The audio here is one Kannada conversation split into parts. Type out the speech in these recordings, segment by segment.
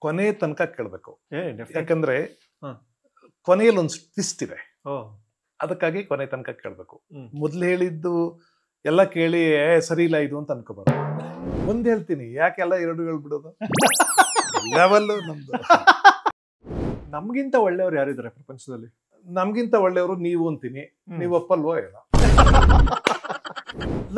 ಕೊನೆ ತನಕ ಕೇಳಬೇಕು. ಯಾಕಂದ್ರೆ ಕೊನೆಯಲ್ಲಿ ಒಂದು ಟ್ವಿಸ್ಟ್ ಇದೆ, ಓ ಅದಕ್ಕಾಗಿ ಕೊನೆ ತನಕ ಕೇಳಬೇಕು. ಮೊದ್ಲು ಹೇಳಿದ್ದು ಎಲ್ಲ ಕೇಳಿ ಸರಿ ಇಲ್ಲ ಇದು ಅಂತ ಅನ್ಕೋಬಾರ್ದು. ಒಂದ್ ಹೇಳ್ತೀನಿ, ಯಾಕೆಲ್ಲ ಎರಡು ಹೇಳ್ಬಿಡೋದು? ಲೆವೆಲ್ ನಮ್ದು. ನಮ್ಗಿಂತ ಒಳ್ಳೆಯವ್ರು ಯಾರಿದ್ದಾರೆ ಪ್ರಪಂಚದಲ್ಲಿ? ನಮ್ಗಿಂತ ಒಳ್ಳೆಯವರು ನೀವು ಅಂತೀನಿ, ನೀವು ಒಪ್ಪಲ್ವೋ ಏನೋ.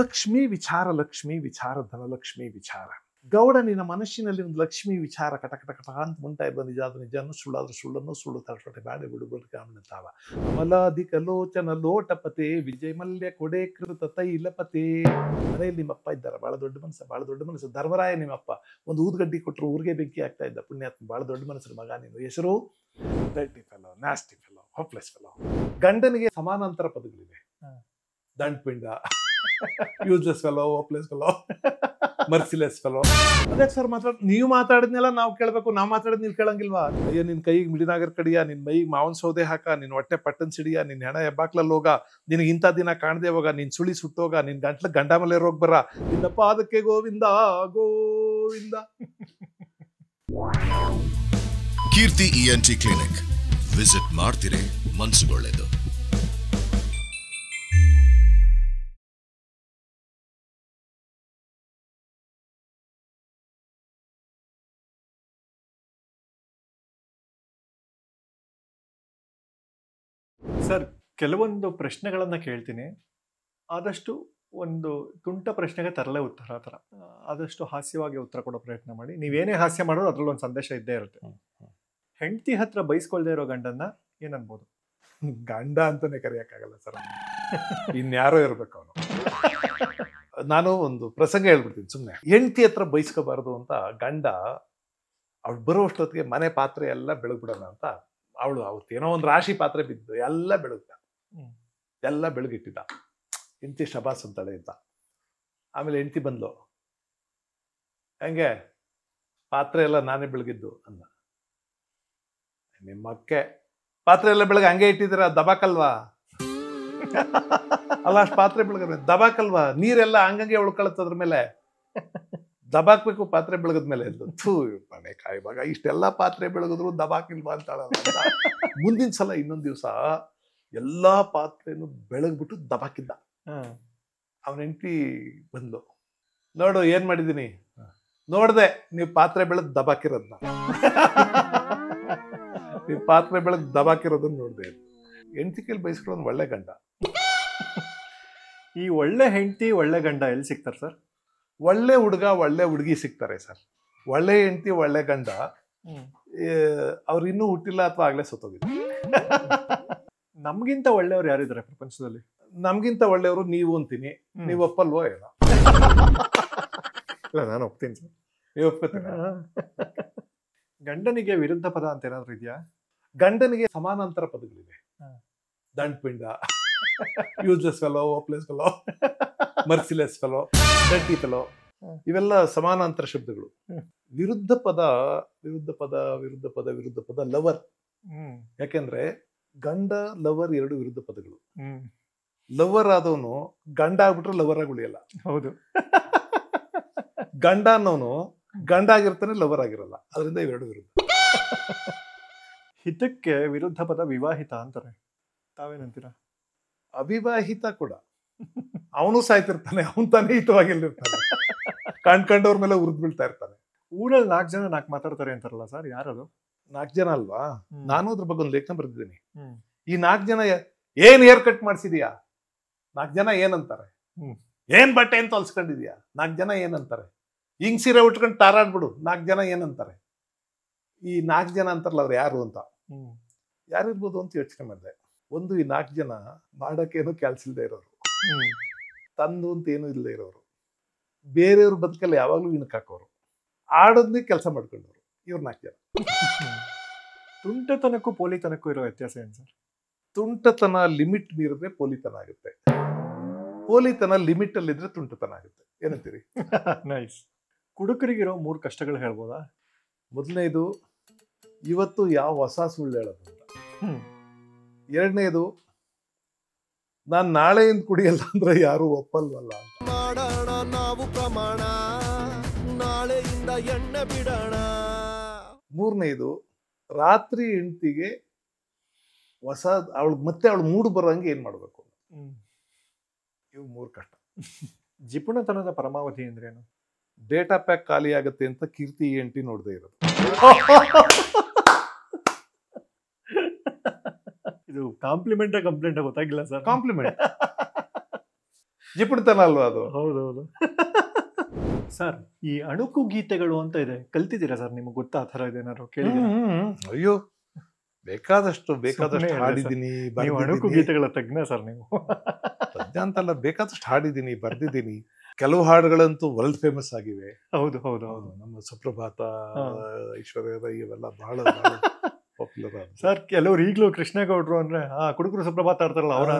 ಲಕ್ಷ್ಮೀ ವಿಚಾರ, ಲಕ್ಷ್ಮೀ ವಿಚಾರ, ಧನಲಕ್ಷ್ಮಿ ವಿಚಾರ. ಗೌಡ, ನಿನ್ನ ಮನಸ್ಸಿನಲ್ಲಿ ಒಂದು ಲಕ್ಷ್ಮೀ ವಿಚಾರ ಕಟ ಕಟ ಕಟ ಅಂತ ಮುಂಟ ಇರುವ ನಿಜ ಅದು ನಿಜನು, ಸುಳ್ಳಾದ್ರೂ ಸುಳ್ಳನ್ನು, ಸುಳ್ಳು ತರಟೆ ಬ್ಯಾಡೆ ಬಿಡುಬರು ಕಾಮನತಾವ. ಅಮಲಾಧಿಕ ಲೋಚನ ಲೋಟಪತೆ, ವಿಜಯ ಮಲ್ಯ ಕೊಡೆ ಕೃತ ತೈಲಪತೆ. ಮನೆಯಲ್ಲಿ ನಿಮ್ಮಪ್ಪ ಇದ್ದಾರೆ, ಬಹಳ ದೊಡ್ಡ ಮನಸ್ಸು, ಬಹಳ ದೊಡ್ಡ ಮನಸ್ಸು. ಧರ್ಮರಾಯ ನಿಮ್ಮಪ್ಪ ಒಂದು ಊದ್ಗಡ್ಡಿ ಕೊಟ್ಟರು ಊರಿಗೆ ಬೆಂಕಿ ಆಗ್ತಾ ಇದ್ದ ಪುಣ್ಯಾತ್ಮ, ಬಹಳ ದೊಡ್ಡ ಮನಸ್ಸು ಮಗ ನೀನು. ಹೆಸರು dirty fellow, nasty fellow, hopeless fellow. ಗಂಡನಿಗೆ ಸಮಾನಾಂತರ ಪದಗಳಿವೆ. ದಂಡಪಿಂಡ, useless fellow, hopeless fellow, merciless fellow. ಅದೇ ಸರ್ ನೀವು ಮಾತಾಡಿದ್ನೆಲ್ಲ ನಾವು ಕೇಳಬೇಕು, ನಾವು ಮಾತಾಡಿದ್ ನೀವು ಕೇಳಂಗಿಲ್ವಾ? ಅಯ್ಯೋ ನಿನ್ ಕೈಗೆ ಮಿಡಿನಾಗರ್ ಕಡಿಯ, ನಿನ್ ಮೈಗೆ ಮಾವನ್ ಸೌದೆ ಹಾಕ, ನಿನ್ ಹೊಟ್ಟೆ ಪಟ್ಟನ್ ಸಿಡಿಯ, ನಿನ್ ಹೆಣ ಹೆಬ್ಬಾಕ್ಲಲ್ಲಿ ಹೋಗ, ನಿನಗೆ ಇಂಥ ದಿನ ಕಾಣದೆ ಹೋಗ, ನಿನ್ ಸುಳಿ ಸುಟ್ಟೋಗ, ನಿನ್ ಗಂಟ್ಲ ಗಂಡ ಮೇಲೆ ರೋಗ ಬರ, ನಿನ್ನ ಪಾದಕ್ಕೆ ಗೋವಿಂದ ಗೋವಿಂದ. ಕೀರ್ತಿ ENT ಕ್ಲಿನಿಕ್ ವಿಸಿಟ್ ಮಾಡ್ತಿರೇ, ಮನ್ಸುಗೊಳ್ಳೆದು. ಸರ್, ಕೆಲವೊಂದು ಪ್ರಶ್ನೆಗಳನ್ನ ಕೇಳ್ತೀನಿ, ಆದಷ್ಟು ಒಂದು ತುಂಟ ಪ್ರಶ್ನೆಗೆ ತರಲೇ ಉತ್ತರ ಆ ಥರ, ಆದಷ್ಟು ಹಾಸ್ಯವಾಗಿ ಉತ್ತರ ಕೊಡೋ ಪ್ರಯತ್ನ ಮಾಡಿ. ನೀವೇನೇ ಹಾಸ್ಯ ಮಾಡೋದು ಅದ್ರಲ್ಲಿ ಒಂದು ಸಂದೇಶ ಇದ್ದೇ ಇರುತ್ತೆ. ಹೆಂಡತಿ ಹತ್ರ ಬೈಸ್ಕೊಳ್ದೇ ಇರೋ ಗಂಡನ್ನ ಏನನ್ಬೋದು? ಗಂಡ ಅಂತಾನೆ ಕರೆಯಕ್ಕಾಗಲ್ಲ ಸರ್, ಇನ್ಯಾರೋ ಇರ್ಬೇಕು ಅವನು. ನಾನು ಒಂದು ಪ್ರಸಂಗ ಹೇಳ್ಬಿಡ್ತೀನಿ ಸುಮ್ಮನೆ. ಹೆಂಡತಿ ಹತ್ರ ಬೈಸ್ಕೋಬಾರ್ದು ಅಂತ ಗಂಡ ಅವಳು ಬರೋ ಅಷ್ಟೊತ್ತಿಗೆ ಮನೆ ಪಾತ್ರೆ ಎಲ್ಲ ಬೆಳಗ್ಬಿಡೋಣ ಅಂತ ಅವಳು ಅವತ್ತೇನೋ ಒಂದು ರಾಶಿ ಪಾತ್ರೆ ಬಿದ್ದು ಎಲ್ಲ ಬೆಳಗ್ದ, ಎಲ್ಲ ಬೆಳಗಿಟ್ಟಿದ್ದ. ಹೆಂಡತಿ ಶಬಾಸ್ ಅಂತಾಳೆ ಅಂತ. ಆಮೇಲೆ ಹೆಂಡತಿ ಬಂದ್ಲು, ಹೆಂಗೆ ಪಾತ್ರೆ ಎಲ್ಲ ನಾನೇ ಬೆಳಗಿದ್ದು ಅಂದ. ನಿಮ್ಮಕ್ಕೆ ಪಾತ್ರೆ ಎಲ್ಲ ಬೆಳಗ್ಗೆ ಹಂಗೆ ಇಟ್ಟಿದ್ದೀರ, ದಬಾಕಲ್ವಾ? ಅಲ್ಲ, ಅಷ್ಟು ಪಾತ್ರೆ ಬೆಳಗ ದಬಾಕಲ್ವಾ? ನೀರೆಲ್ಲ ಹಂಗಂಗೆ ಉಳ್ಕೊಳತ್ತದ್ರ ಮೇಲೆ, ದಬಾಕ್ಬೇಕು ಪಾತ್ರೆ ಬೆಳಗದ್ಮೇಲೆ. ಥೂ ಮನೆ ಕಾಯಿವಾಗ ಇಷ್ಟೆಲ್ಲ ಪಾತ್ರೆ ಬೆಳಗಿದ್ರು ದಬಾಕಿಲ್ವಾ ಅಂತಾಳ. ಮುಂದಿನ ಸಲ ಇನ್ನೊಂದ್ ದಿವ್ಸ ಎಲ್ಲಾ ಪಾತ್ರೆನು ಬೆಳಗ್ಬಿಟ್ಟು ದಬಾಕಿದ್ದ. ಅವನ ಹೆಂಡತಿ ಬಂದ್ಲು, ನೋಡು ಏನ್ ಮಾಡಿದೀನಿ. ನೋಡ್ದೆ ನೀವು ಪಾತ್ರೆ ಬೆಳಗ್ ದಬಾಕಿರೋದ್ನ, ನೀವು ಪಾತ್ರೆ ಬೆಳಗ್ ದಬಾಕಿರೋದನ್ನ ನೋಡ್ದೆ. ಹೆಂಡತಿ ಕೈಲಿ ಬಯಸ್ಕೊಳ್ಳೋದು ಒಳ್ಳೆ ಗಂಡ. ಈ ಒಳ್ಳೆ ಹೆಂಡತಿ ಒಳ್ಳೆ ಗಂಡ ಎಲ್ಲಿ ಸಿಗ್ತಾರೆ ಸರ್? ಒಳ್ಳೆ ಹುಡುಗ ಒಳ್ಳೆ ಹುಡುಗಿ ಸಿಗ್ತಾರೆ ಸರ್. ಒಳ್ಳೆ ಹೆಂಡತಿ ಒಳ್ಳೆ ಗಂಡ ಅವ್ರು ಇನ್ನೂ ಹುಟ್ಟಿಲ್ಲ ಅಥವಾ ಆಗ್ಲೇ ಸತ್ತೋಗಿದ್ರು. ನಮ್ಗಿಂತ ಒಳ್ಳೆಯವ್ರು ಯಾರಿದ್ದಾರೆ ಪ್ರಪಂಚದಲ್ಲಿ? ನಮ್ಗಿಂತ ಒಳ್ಳೆಯವರು ನೀವು ಅಂತೀನಿ, ನೀವು ಒಪ್ಪಲ್ವೋ ಏನೋ? ಇಲ್ಲ, ನಾನು ಒಪ್ತೀನಿ ಸರ್. ನೀವು ಒಪ್ಕೋತೀರ? ಗಂಡನಿಗೆ ವಿರುದ್ಧ ಪದ ಅಂತ ಏನಾದ್ರು ಇದೆಯಾ? ಗಂಡನಿಗೆ ಸಮಾನಾಂತರ ಪದಗಳಿವೆ. ದಂಡಪಿಂಡ, useless fellow, hopeless fellow, merciless fellow, dirty fellow, ಇವೆಲ್ಲ ಸಮಾನಾಂತರ ಶಬ್ದಗಳು. ವಿರುದ್ಧ ಪದ, ವಿರುದ್ಧ ಪದ, ವಿರುದ್ಧ ಪದ, ವಿರುದ್ಧ ಪದ ಲವರ್. ಯಾಕೆಂದ್ರೆ ಗಂಡ ಲವರ್ ಎರಡು ವಿರುದ್ಧ ಪದಗಳು. ಲವರ್ ಆದವನು ಗಂಡ ಆಗ್ಬಿಟ್ರೆ ಲವರ್ ಆಗಿ ಉಳಿಯಲ್ಲ. ಹೌದು. ಗಂಡ ಅನ್ನೋನು ಗಂಡ ಆಗಿರ್ತಾನೆ, ಲವರ್ ಆಗಿರಲ್ಲ. ಅದರಿಂದ ಇವೆರಡು ವಿರುದ್ಧ. ಹಿತಕ್ಕೆ ವಿರುದ್ಧ ಪದ ವಿವಾಹಿತ ಅಂತಾರೆ, ತಾವೇನಂತೀರಾ? ಅವಿವಾಹಿತ ಕೂಡ ಅವನು ಸಾಯ್ತಿರ್ತಾನೆ, ಅವನ್ ತಾನೇ ಹಿತವಾಗಿರ್ತಾನೆ, ಕಂಡ್ಕಂಡವ್ರ ಮೇಲೆ ಉರಿದ್ ಬೀಳ್ತಾ ಇರ್ತಾನೆ. ಊರಲ್ಲಿ 4 ಜನ 4 ಮಾತಾಡ್ತಾರೆ ಅಂತಾರಲ್ಲ ಸರ್, ಯಾರದು? 4 ಜನ ಅಲ್ವಾ? ನಾನು ಅದ್ರ ಬಗ್ಗೆ ಒಂದು ಲೇಖನ ಬರೆದಿದ್ದೀನಿ. ಈ 4 ಜನ ಏನ್ ಹೇರ್ ಕಟ್ ಮಾಡ್ಸಿದೀಯಾ? 4 ಜನ ಏನಂತಾರೆ? ಏನ್ ಬಟ್ಟೆ ಅಂತ ಹೊಲ್ಸ್ಕೊಂಡಿದ್ಯಾ? 4 ಜನ ಏನಂತಾರೆ? ಹಿಂಗ್ ಸೀರೆ ಉಟ್ಕೊಂಡು ತಾರಾಡ್ಬಿಡು, 4 ಜನ ಏನಂತಾರೆ? ಈ 4 ಜನ ಅಂತಾರಲ್ಲ, ಅವ್ರು ಯಾರು ಅಂತ, ಯಾರಿರ್ಬೋದು ಅಂತ ಯೋಚನೆ ಮಾಡಿದೆ. ಒಂದು, ಈ 4 ಜನ ಮಾಡಕ್ಕೇನು ಕೆಲ್ಸ ಇಲ್ಲದೆ ಇರೋರು, ತಂದು ಅಂತ ಏನು ಇಲ್ಲದೆ ಇರೋರು, ಬೇರೆಯವ್ರ ಬದುಕಲ್ಲಿ ಯಾವಾಗ್ಲೂ ಇಣಕ್ ಹಾಕೋರು, ಆಡೋದ್ನೇ ಕೆಲಸ ಮಾಡ್ಕೊಂಡವ್ರು, ಇವ್ರು 4 ಜನ. ತುಂಟತನಕ್ಕೂ ಪೋಲಿತನಕ್ಕೂ ಇರೋ ವ್ಯತ್ಯಾಸ ಏನು ಸರ್? ತುಂಟತನ ಲಿಮಿಟ್ ಮೀರಿದ್ರೆ ಪೋಲಿತನ ಆಗುತ್ತೆ, ಪೋಲಿತನ ಲಿಮಿಟ್ ಅಲ್ಲಿ ಇದ್ರೆ ತುಂಟತನ ಆಗುತ್ತೆ. ಏನಂತೀರಿ? ನೈಸ್. ಕುಡುಕರಿಗಿರೋ 3 ಕಷ್ಟಗಳು ಹೇಳ್ಬೋದಾ? ಮೊದಲನೇದು, ಇವತ್ತು ಯಾವ ಹೊಸ ಸುಳ್ಳು ಹೇಳೋದು ಅಂತ. ಎರಡನೇದು, ನಾನ್ ನಾಳೆಯಿಂದ ಕುಡಿಯಲ್ಲ ಅಂದ್ರೆ ಯಾರು ಒಪ್ಪಲ್ವಲ್ಲ ಅಂತ. ಮಾಡೋಣ ನಾವು ಪ್ರಮಾಣ, ನಾಳೆಯಿಂದ ಎಣ್ಣೆ ಬಿಡೋಣ. ಮೂರನೇದು, ರಾತ್ರಿ ಹೆಂಡತಿಗೆ ಹೊಸ ಅವಳು ಮೂಡು ಬರೋಂಗೆ ಏನ್ ಮಾಡ್ಬೇಕು, ಇವು 3 ಕಷ್ಟ. ಜಿಪುಣತನದ ಪರಮಾವಧಿ ಅಂದ್ರೇನು? ಡೇಟಾ ಪ್ಯಾಕ್ ಖಾಲಿ ಆಗುತ್ತೆ ಅಂತ ಕೀರ್ತಿ ಎಂಟಿ ನೋಡದೆ ಇರೋದು. ಇದು ಕಾಂಪ್ಲಿಮೆಂಟ್ ಕಂಪ್ಲೇಂಟ್ ಗೊತ್ತಾಗಿಲ್ಲ ಸರ್. ಕಾಂಪ್ಲಿಮೆಂಟ್ ಜಿಪುಣತನ ಅಲ್ವಾ ಅದು? ಹೌದೌದು. ಸರ್, ಈ ಅಣುಕು ಗೀತೆಗಳು ಅಂತ ಇದೆ, ಕಲ್ತಿದ್ದೀರಾ ಸರ್? ನಿಮ್ಗೆ ಗೊತ್ತಾ ಆ ಥರ ಇದೇನಾದ್ರು ಕೇಳಿದ್ದೀರಾ? ಅಯ್ಯೋ, ಬೇಕಾದಷ್ಟು ಸುಮ್ನೆ ಹೇಳಿದೆ ಹಾಡಿದ್ದೀನಿ, ನೀವು ಅಣುಕು ಗೀತೆಗಳ ತಜ್ಞ ಸರ್ ನೀವು. ತಜ್ಞ ಅಂತಲ್ಲ, ಬೇಕಾದಷ್ಟು ಹಾಡಿದ್ದೀನಿ, ಬರ್ದಿದ್ದೀನಿ. ಕೆಲವು ಹಾಡುಗಳಂತೂ ವರ್ಲ್ಡ್ ಫೇಮಸ್ ಆಗಿವೆ. ಹೌದು ಹೌದು ಹೌದು. ನಮ್ಮ ಸುಪ್ರಭಾತ, ಐಶ್ವರ್ಯ ರೈ ಇವೆಲ್ಲ ಬಹಳ ಪಾಪ್ಯುಲರ್ ಆದ. ಸರ್, ಕೆಲವ್ರು ಈಗಲೂ ಕೃಷ್ಣೇಗೌಡರು ಅಂದ್ರೆ ಕುಡುಕರು ಸುಪ್ರಭಾತ ಆಡ್ತಾರಲ್ಲ ಅವರ,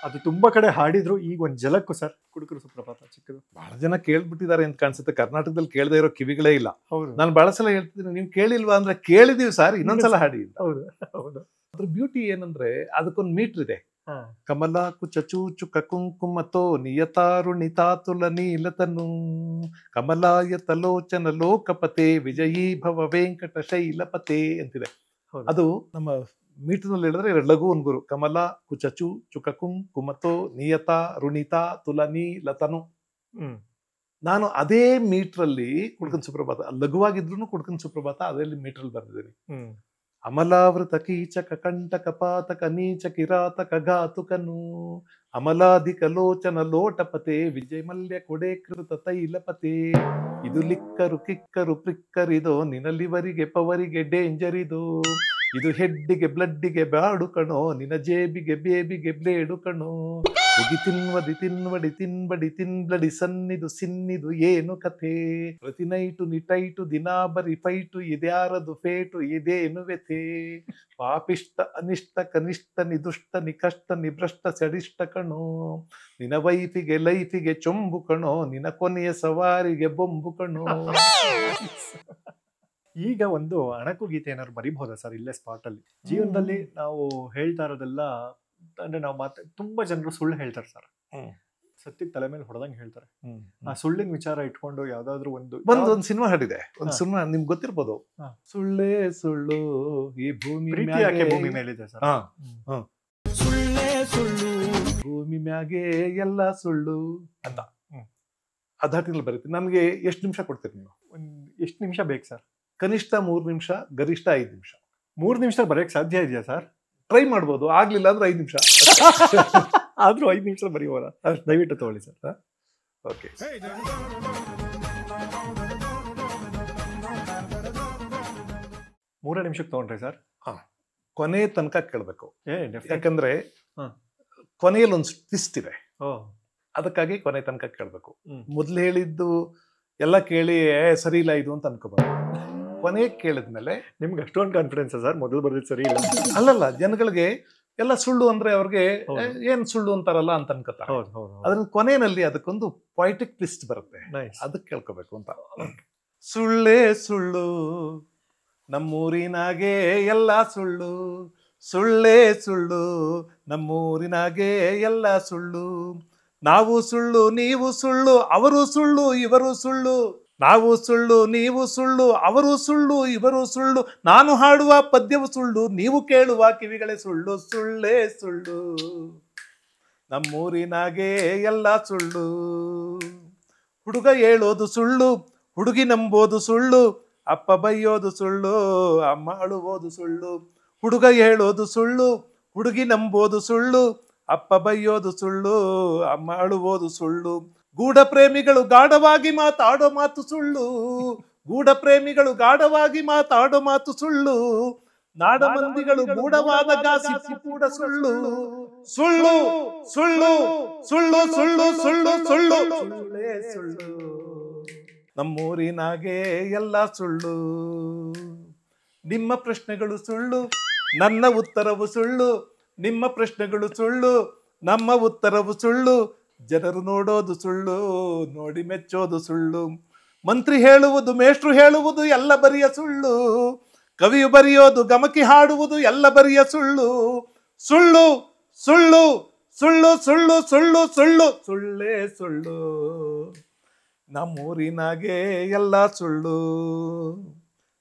ಅದು ತುಂಬಾ ಕಡೆ ಹಾಡಿದ್ರು. ಈಗ ಒಂದ್ ಜಲಕ್ಕೂ ಸರ್ ಕುಡುಕರು ಸುಪ್ರಭಾತ ಚಿಕ್ಕದು ಬಹಳ ಜನ ಕೇಳ್ಬಿಟ್ಟಿದ್ದಾರೆ ಅಂತ ಕಾಣಿಸುತ್ತೆ. ಕರ್ನಾಟಕದಲ್ಲಿ ಕೇಳದೆ ಇರೋ ಕಿವಿಗಳೇ ಇಲ್ಲ. ಹೌದು. ನಾನು ಬಹಳ ಸಲ ಹೇಳ್ತಿದ್ದೀನಿ, ನೀವು ಕೇಳಿಲ್ವಾ ಅಂದ್ರೆ ಕೇಳಿದೀವಿ ಸರ್, ಇನ್ನೊಂದ್ಸಲ ಹಾಡಿ. ಹೌದು ಹೌದು. ಅದ್ರ ಬ್ಯೂಟಿ ಏನಂದ್ರೆ ಅದಕ್ಕೊಂದು ಮೀಟರ್ ಇದೆ. ಕಮಲ ಕುಚಚೂಚು ಕುಂಕುಮತೋ ನಿಯತಾರುಣಿತಾತುಲ ನೀಲತನು ಕಮಲಾಯ ತಲೋಚನ ಲೋಕಪತೆ ವಿಜಯೀ ಭವ ವೆಂಕಟ ಶೈಲಪತೆ ಅಂತಿದೆ. ಅದು ನಮ್ಮ ಮೀಟರ್ನಲ್ಲಿ ಹೇಳಿದ್ರೆ 2 ಲಘು 1 ಗುರು. ಕಮಲ ಕುಚಚು ಚುಕಕುಂ ಕುಮತೋ ನಿಯತ ರುಣಿತಾ ತುಲನಿ ಲತನು. ನಾನು ಅದೇ ಮೀಟ್ರಲ್ಲಿ ಕುಡ್ಕನ್ ಸುಪ್ರಭಾತ, ಲಘುವಾಗಿದ್ರು ಕುಡ್ಕನ್ ಸುಪ್ರಭಾತ ಅದೇ ಮೀಟ್ರಲ್ಲಿ ಬರ್ದಿದ್ದೀನಿ. ಅಮಲಾವೃತ ಕೀಚಕ ಕಂಟಕ ಪಾತಕ ನೀಚ ಕಿರಾತಕ ಘಾತುಕನು ಅಮಲಾಧಿಕ ಲೋಚನ ಲೋಟಪತೆ ವಿಜಯ ಮಲ್ಯ ಕೊಡೆ ಕೃತ ತೈಲಪತೆ. ಇದು ಲಿಕ್ಕರು ಕಿಕ್ಕರು ಪ್ರಿಕ್ಕರಿದೋ ನಿನಲಿವರಿಗೆ ಪವರಿಗೆ ಡೇಂಜರ್ ಇದು. ಇದು ಹೆಡ್ಡಿಗೆ ಬ್ಲಡ್ಡಿಗೆ ಬ್ಯಾಡು ಕಣೋ, ನಿನ ಜೇಬಿಗೆ ಬೇಬಿಗೆ ಬ್ಲೇಡು ಕಣೋ. ಉಗಿ ತಿನ್ವಡಿ ತಿನ್ವಡಿ ತಿನ್ಬಡಿ ತಿನ್ಬಡಿ ಸನ್ನಿದು ಸಿನ್ನಿದು ಏನು ಕಥೆ. ಪ್ರತಿ ನೈಟು ನಿಟೈಟು ದಿನಾ ಬರಿ ಫೈಟು ಇದ್ಯಾರದು ಫೇಟು ಇದೇನು ವ್ಯಥೆ. ಪಾಪಿಷ್ಟ ಅನಿಷ್ಟ ಕನಿಷ್ಠ ನಿದುಷ್ಟ ನಿಕಷ್ಟ ನಿಭ್ರಷ್ಟ ಸಡಿಷ್ಟ ಕಣೋ. ನಿನ ವೈಫಿಗೆ ಲೈಫಿಗೆ ಚೊಂಬು ಕಣೋ, ನಿನ ಕೊನೆಯ ಸವಾರಿಗೆ ಬೊಂಬು ಕಣೋ. ಈಗ ಒಂದು ಅಣಕು ಗೀತೆ ಏನಾದ್ರು ಬರಿಬಹುದಾ ಸರ್ ಇಲ್ಲೇ ಸ್ಪಾಟ್ ಅಲ್ಲಿ? ಜೀವನದಲ್ಲಿ ನಾವು ಹೇಳ್ತಾ ಇರೋದೆಲ್ಲ ಅಂದ್ರೆ ನಾವು ತುಂಬಾ ಜನರು ಸುಳ್ಳು ಹೇಳ್ತಾರೆ ಸರ್. ಸತ್ಯಕ್ಕೆ ತಲೆ ಮೇಲೆ ಹೊಡೆದಂಗೆ ಹೇಳ್ತಾರೆ. ಆ ಸುಳ್ಳಿನ ವಿಚಾರ ಇಟ್ಕೊಂಡು ಯಾವ್ದಾದ್ರು ಒಂದು ಸಿನಿಮಾ ಹಾಡಿದೆ. ಒಂದು ಸಿನಿಮಾ ನಿಮ್ಗೆ ಗೊತ್ತಿರ್ಬೋದು, ಸುಳ್ಳೇ ಸುಳ್ಳು ಈ ಭೂಮಿ ಪ್ರೀತಿ ಯಾಕೆ ಭೂಮಿ ಮೇಲಿದೆ ಸರ್. ಸುಳ್ಳೇ ಸುಳ್ಳು ಭೂಮಿ ಮ್ಯಾಗೆ ಎಲ್ಲ ಸುಳ್ಳು ಅಂತ ಅದಾಟಿನಲ್ಲಿ ಬರುತ್ತೆ. ನಮ್ಗೆ ಎಷ್ಟು ನಿಮಿಷ ಕೊಡ್ತೀರಿ ನೀವು? ಎಷ್ಟು ನಿಮಿಷ ಬೇಕು ಸರ್? ಕನಿಷ್ಠ 3 ನಿಮಿಷ, ಗರಿಷ್ಠ 5 ನಿಮಿಷ. 3 ನಿಮಿಷ ಬರೆಯಕ್ಕೆ ಸಾಧ್ಯ ಇದೆಯಾ ಸರ್? ಟ್ರೈ ಮಾಡ್ಬೋದು, ಆಗ್ಲಿಲ್ಲ ಅಂದ್ರೆ 5 ನಿಮಿಷ. ಆದ್ರೂ 5 ನಿಮಿಷ ಬರೆಯುವಲ್ಲ, ದಯವಿಟ್ಟು ತಗೊಳ್ಳಿ ಸರ್. ಓಕೆ. 3 ನಿಮಿಷಕ್ಕೆ ತಗೊಂಡ್ರಿ ಸರ್? ಕೊನೆ ತನಕ ಕೇಳಬೇಕು. ಯಾಕಂದ್ರೆ ಕೊನೆಯಲ್ಲಿ ಒಂದು ಟ್ವಿಸ್ಟ್ ಇದೆ, ಅದಕ್ಕಾಗಿ ಕೊನೆ ತನಕ ಕೇಳಬೇಕು. ಮೊದ್ಲು ಹೇಳಿದ್ದು ಎಲ್ಲ ಕೇಳಿ ಸರಿ ಇಲ್ಲ ಇದು ಅಂತ ಅನ್ಕೋಬಾರ್ದು. ಕೊನೆ ಕೇಳಿದ್ಮೇಲೆ ನಿಮ್ಗೆ ಅಷ್ಟೊಂದು ಕಾನ್ಫಿಡೆನ್ಸ್ ಸರ್ ಮೊದಲು ಬರೆದಿದ್ದು ಸರಿ ಇಲ್ಲ? ಅಲ್ಲಲ್ಲ, ಜನಗಳಿಗೆ ಎಲ್ಲ ಸುಳ್ಳು ಅಂದ್ರೆ ಅವ್ರಿಗೆ ಏನ್ ಸುಳ್ಳು ಅಂತಾರಲ್ಲ ಅಂತ ಅನ್ಕೋತಾರೆ. ಅದ್ರ ಕೊನೆಯಲ್ಲಿ ಅದಕ್ಕೊಂದು ಪೊಯಿಟಿಕ್ ಟ್ವಿಸ್ಟ್ ಬರುತ್ತೆ, ಅದಕ್ಕೆ ಕೇಳ್ಕೋಬೇಕು ಅಂತ. ಸುಳ್ಳೇ ಸುಳ್ಳು ನಮ್ಮೂರಿನಾಗೆ ಎಲ್ಲ ಸುಳ್ಳು, ಸುಳ್ಳೇ ಸುಳ್ಳು ನಮ್ಮೂರಿನಾಗೆ ಎಲ್ಲ ಸುಳ್ಳು. ನಾವು ಸುಳ್ಳು ನೀವು ಸುಳ್ಳು ಅವರು ಸುಳ್ಳು ಇವರು ಸುಳ್ಳು. ನಾವು ಸುಳ್ಳು ನೀವು ಸುಳ್ಳು ಅವರು ಸುಳ್ಳು ಇವರು ಸುಳ್ಳು. ನಾನು ಹಾಡುವ ಪದ್ಯವು ಸುಳ್ಳು, ನೀವು ಕೇಳುವ ಕಿವಿಗಳೇ ಸುಳ್ಳು. ಸುಳ್ಳೇ ಸುಳ್ಳು ನಮ್ಮೂರಿನಾಗೆ ಎಲ್ಲ ಸುಳ್ಳು. ಹುಡುಗ ಹೇಳೋದು ಸುಳ್ಳು, ಹುಡುಗಿ ನಂಬೋದು ಸುಳ್ಳು. ಅಪ್ಪ ಬೈಯೋದು ಸುಳ್ಳು, ಅಮ್ಮ ಅಳುವುದು ಸುಳ್ಳು. ಹುಡುಗ ಹೇಳೋದು ಸುಳ್ಳು, ಹುಡುಗಿ ನಂಬೋದು ಸುಳ್ಳು. ಅಪ್ಪ ಬೈಯೋದು ಸುಳ್ಳು, ಅಮ್ಮ ಅಳುವುದು ಸುಳ್ಳು. ಗೂಢ ಪ್ರೇಮಿಗಳು ಗಾಢವಾಗಿ ಮಾತಾಡೋ ಮಾತು ಸುಳ್ಳು. ಗೂಢ ಪ್ರೇಮಿಗಳು ಗಾಢವಾಗಿ ಮಾತಾಡೋ ಮಾತು ಸುಳ್ಳು. ನಾಡ ಮಂದಿಗಳು ಗೂಢವಾದ ಗಾಸಿಪ್ ಕೂಡ ಸುಳ್ಳು. ಸುಳ್ಳು ಸುಳ್ಳು ಸುಳ್ಳು ಸುಳ್ಳು ಸುಳ್ಳು ಸುಳ್ಳು ಸುಳ್ಳೇ ಸುಳ್ಳು ನಮ್ಮೂರಿನಾಗೆ ಎಲ್ಲ ಸುಳ್ಳು. ನಿಮ್ಮ ಪ್ರಶ್ನೆಗಳು ಸುಳ್ಳು, ನನ್ನ ಉತ್ತರವು ಸುಳ್ಳು. ನಿಮ್ಮ ಪ್ರಶ್ನೆಗಳು ಸುಳ್ಳು, ನಮ್ಮ ಉತ್ತರವು ಸುಳ್ಳು. ಜನರು ನೋಡೋದು ಸುಳ್ಳು, ನೋಡಿ ಮೆಚ್ಚೋದು ಸುಳ್ಳು. ಮಂತ್ರಿ ಹೇಳುವುದು ಮೇಷ್ಟ್ರು ಹೇಳುವುದು ಎಲ್ಲ ಬರಿಯ ಸುಳ್ಳು. ಕವಿಯು ಬರೆಯೋದು ಗಮಕಿ ಹಾಡುವುದು ಎಲ್ಲ ಬರಿಯ ಸುಳ್ಳು. ಸುಳ್ಳು ಸುಳ್ಳು ಸುಳ್ಳು ಸುಳ್ಳು ಸುಳ್ಳು ಸುಳ್ಳು ಸುಳ್ಳೇ ಸುಳ್ಳು ನಮ್ಮೂರಿನಾಗೆ ಎಲ್ಲ ಸುಳ್ಳು,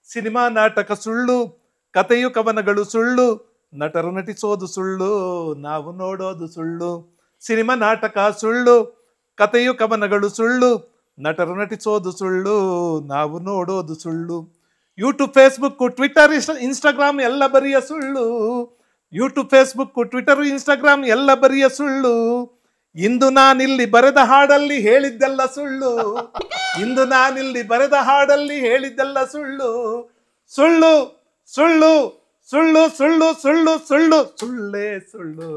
ಸಿನಿಮಾ ನಾಟಕ ಸುಳ್ಳು, ಕಥೆಯು ಕವನಗಳು ಸುಳ್ಳು, ನಟರು ನಟಿಸೋದು ಸುಳ್ಳು, ನಾವು ನೋಡೋದು ಸುಳ್ಳು. ಸಿನಿಮಾ ನಾಟಕ ಸುಳ್ಳು, ಕಥೆಯು ಕವನಗಳು ಸುಳ್ಳು, ನಟರು ನಟಿಸೋದು ಸುಳ್ಳು, ನಾವು ನೋಡೋದು ಸುಳ್ಳು. ಯೂಟ್ಯೂಬ್, ಫೇಸ್ಬುಕ್, ಟ್ವಿಟರ್, ಇನ್ಸ್ಟಾಗ್ರಾಮ್ ಎಲ್ಲ ಬರಿಯ ಸುಳ್ಳು. ಯೂಟ್ಯೂಬ್, ಫೇಸ್ಬುಕ್, ಟ್ವಿಟರ್, ಇನ್ಸ್ಟಾಗ್ರಾಮ್ ಎಲ್ಲ ಬರಿಯ ಸುಳ್ಳು. ಇಂದು ನಾನಿಲ್ಲಿ ಬರೆದ ಹಾಡಲ್ಲಿ ಹೇಳಿದ್ದೆಲ್ಲ ಸುಳ್ಳು. ಇಂದು ನಾನಿಲ್ಲಿ ಬರೆದ ಹಾಡಲ್ಲಿ ಹೇಳಿದ್ದೆಲ್ಲ ಸುಳ್ಳು. ಸುಳ್ಳು ಸುಳ್ಳು ಸುಳ್ಳು ಸುಳ್ಳು ಸುಳ್ಳು ಸುಳ್ಳು ಸುಳ್ಳೇ ಸುಳ್ಳು.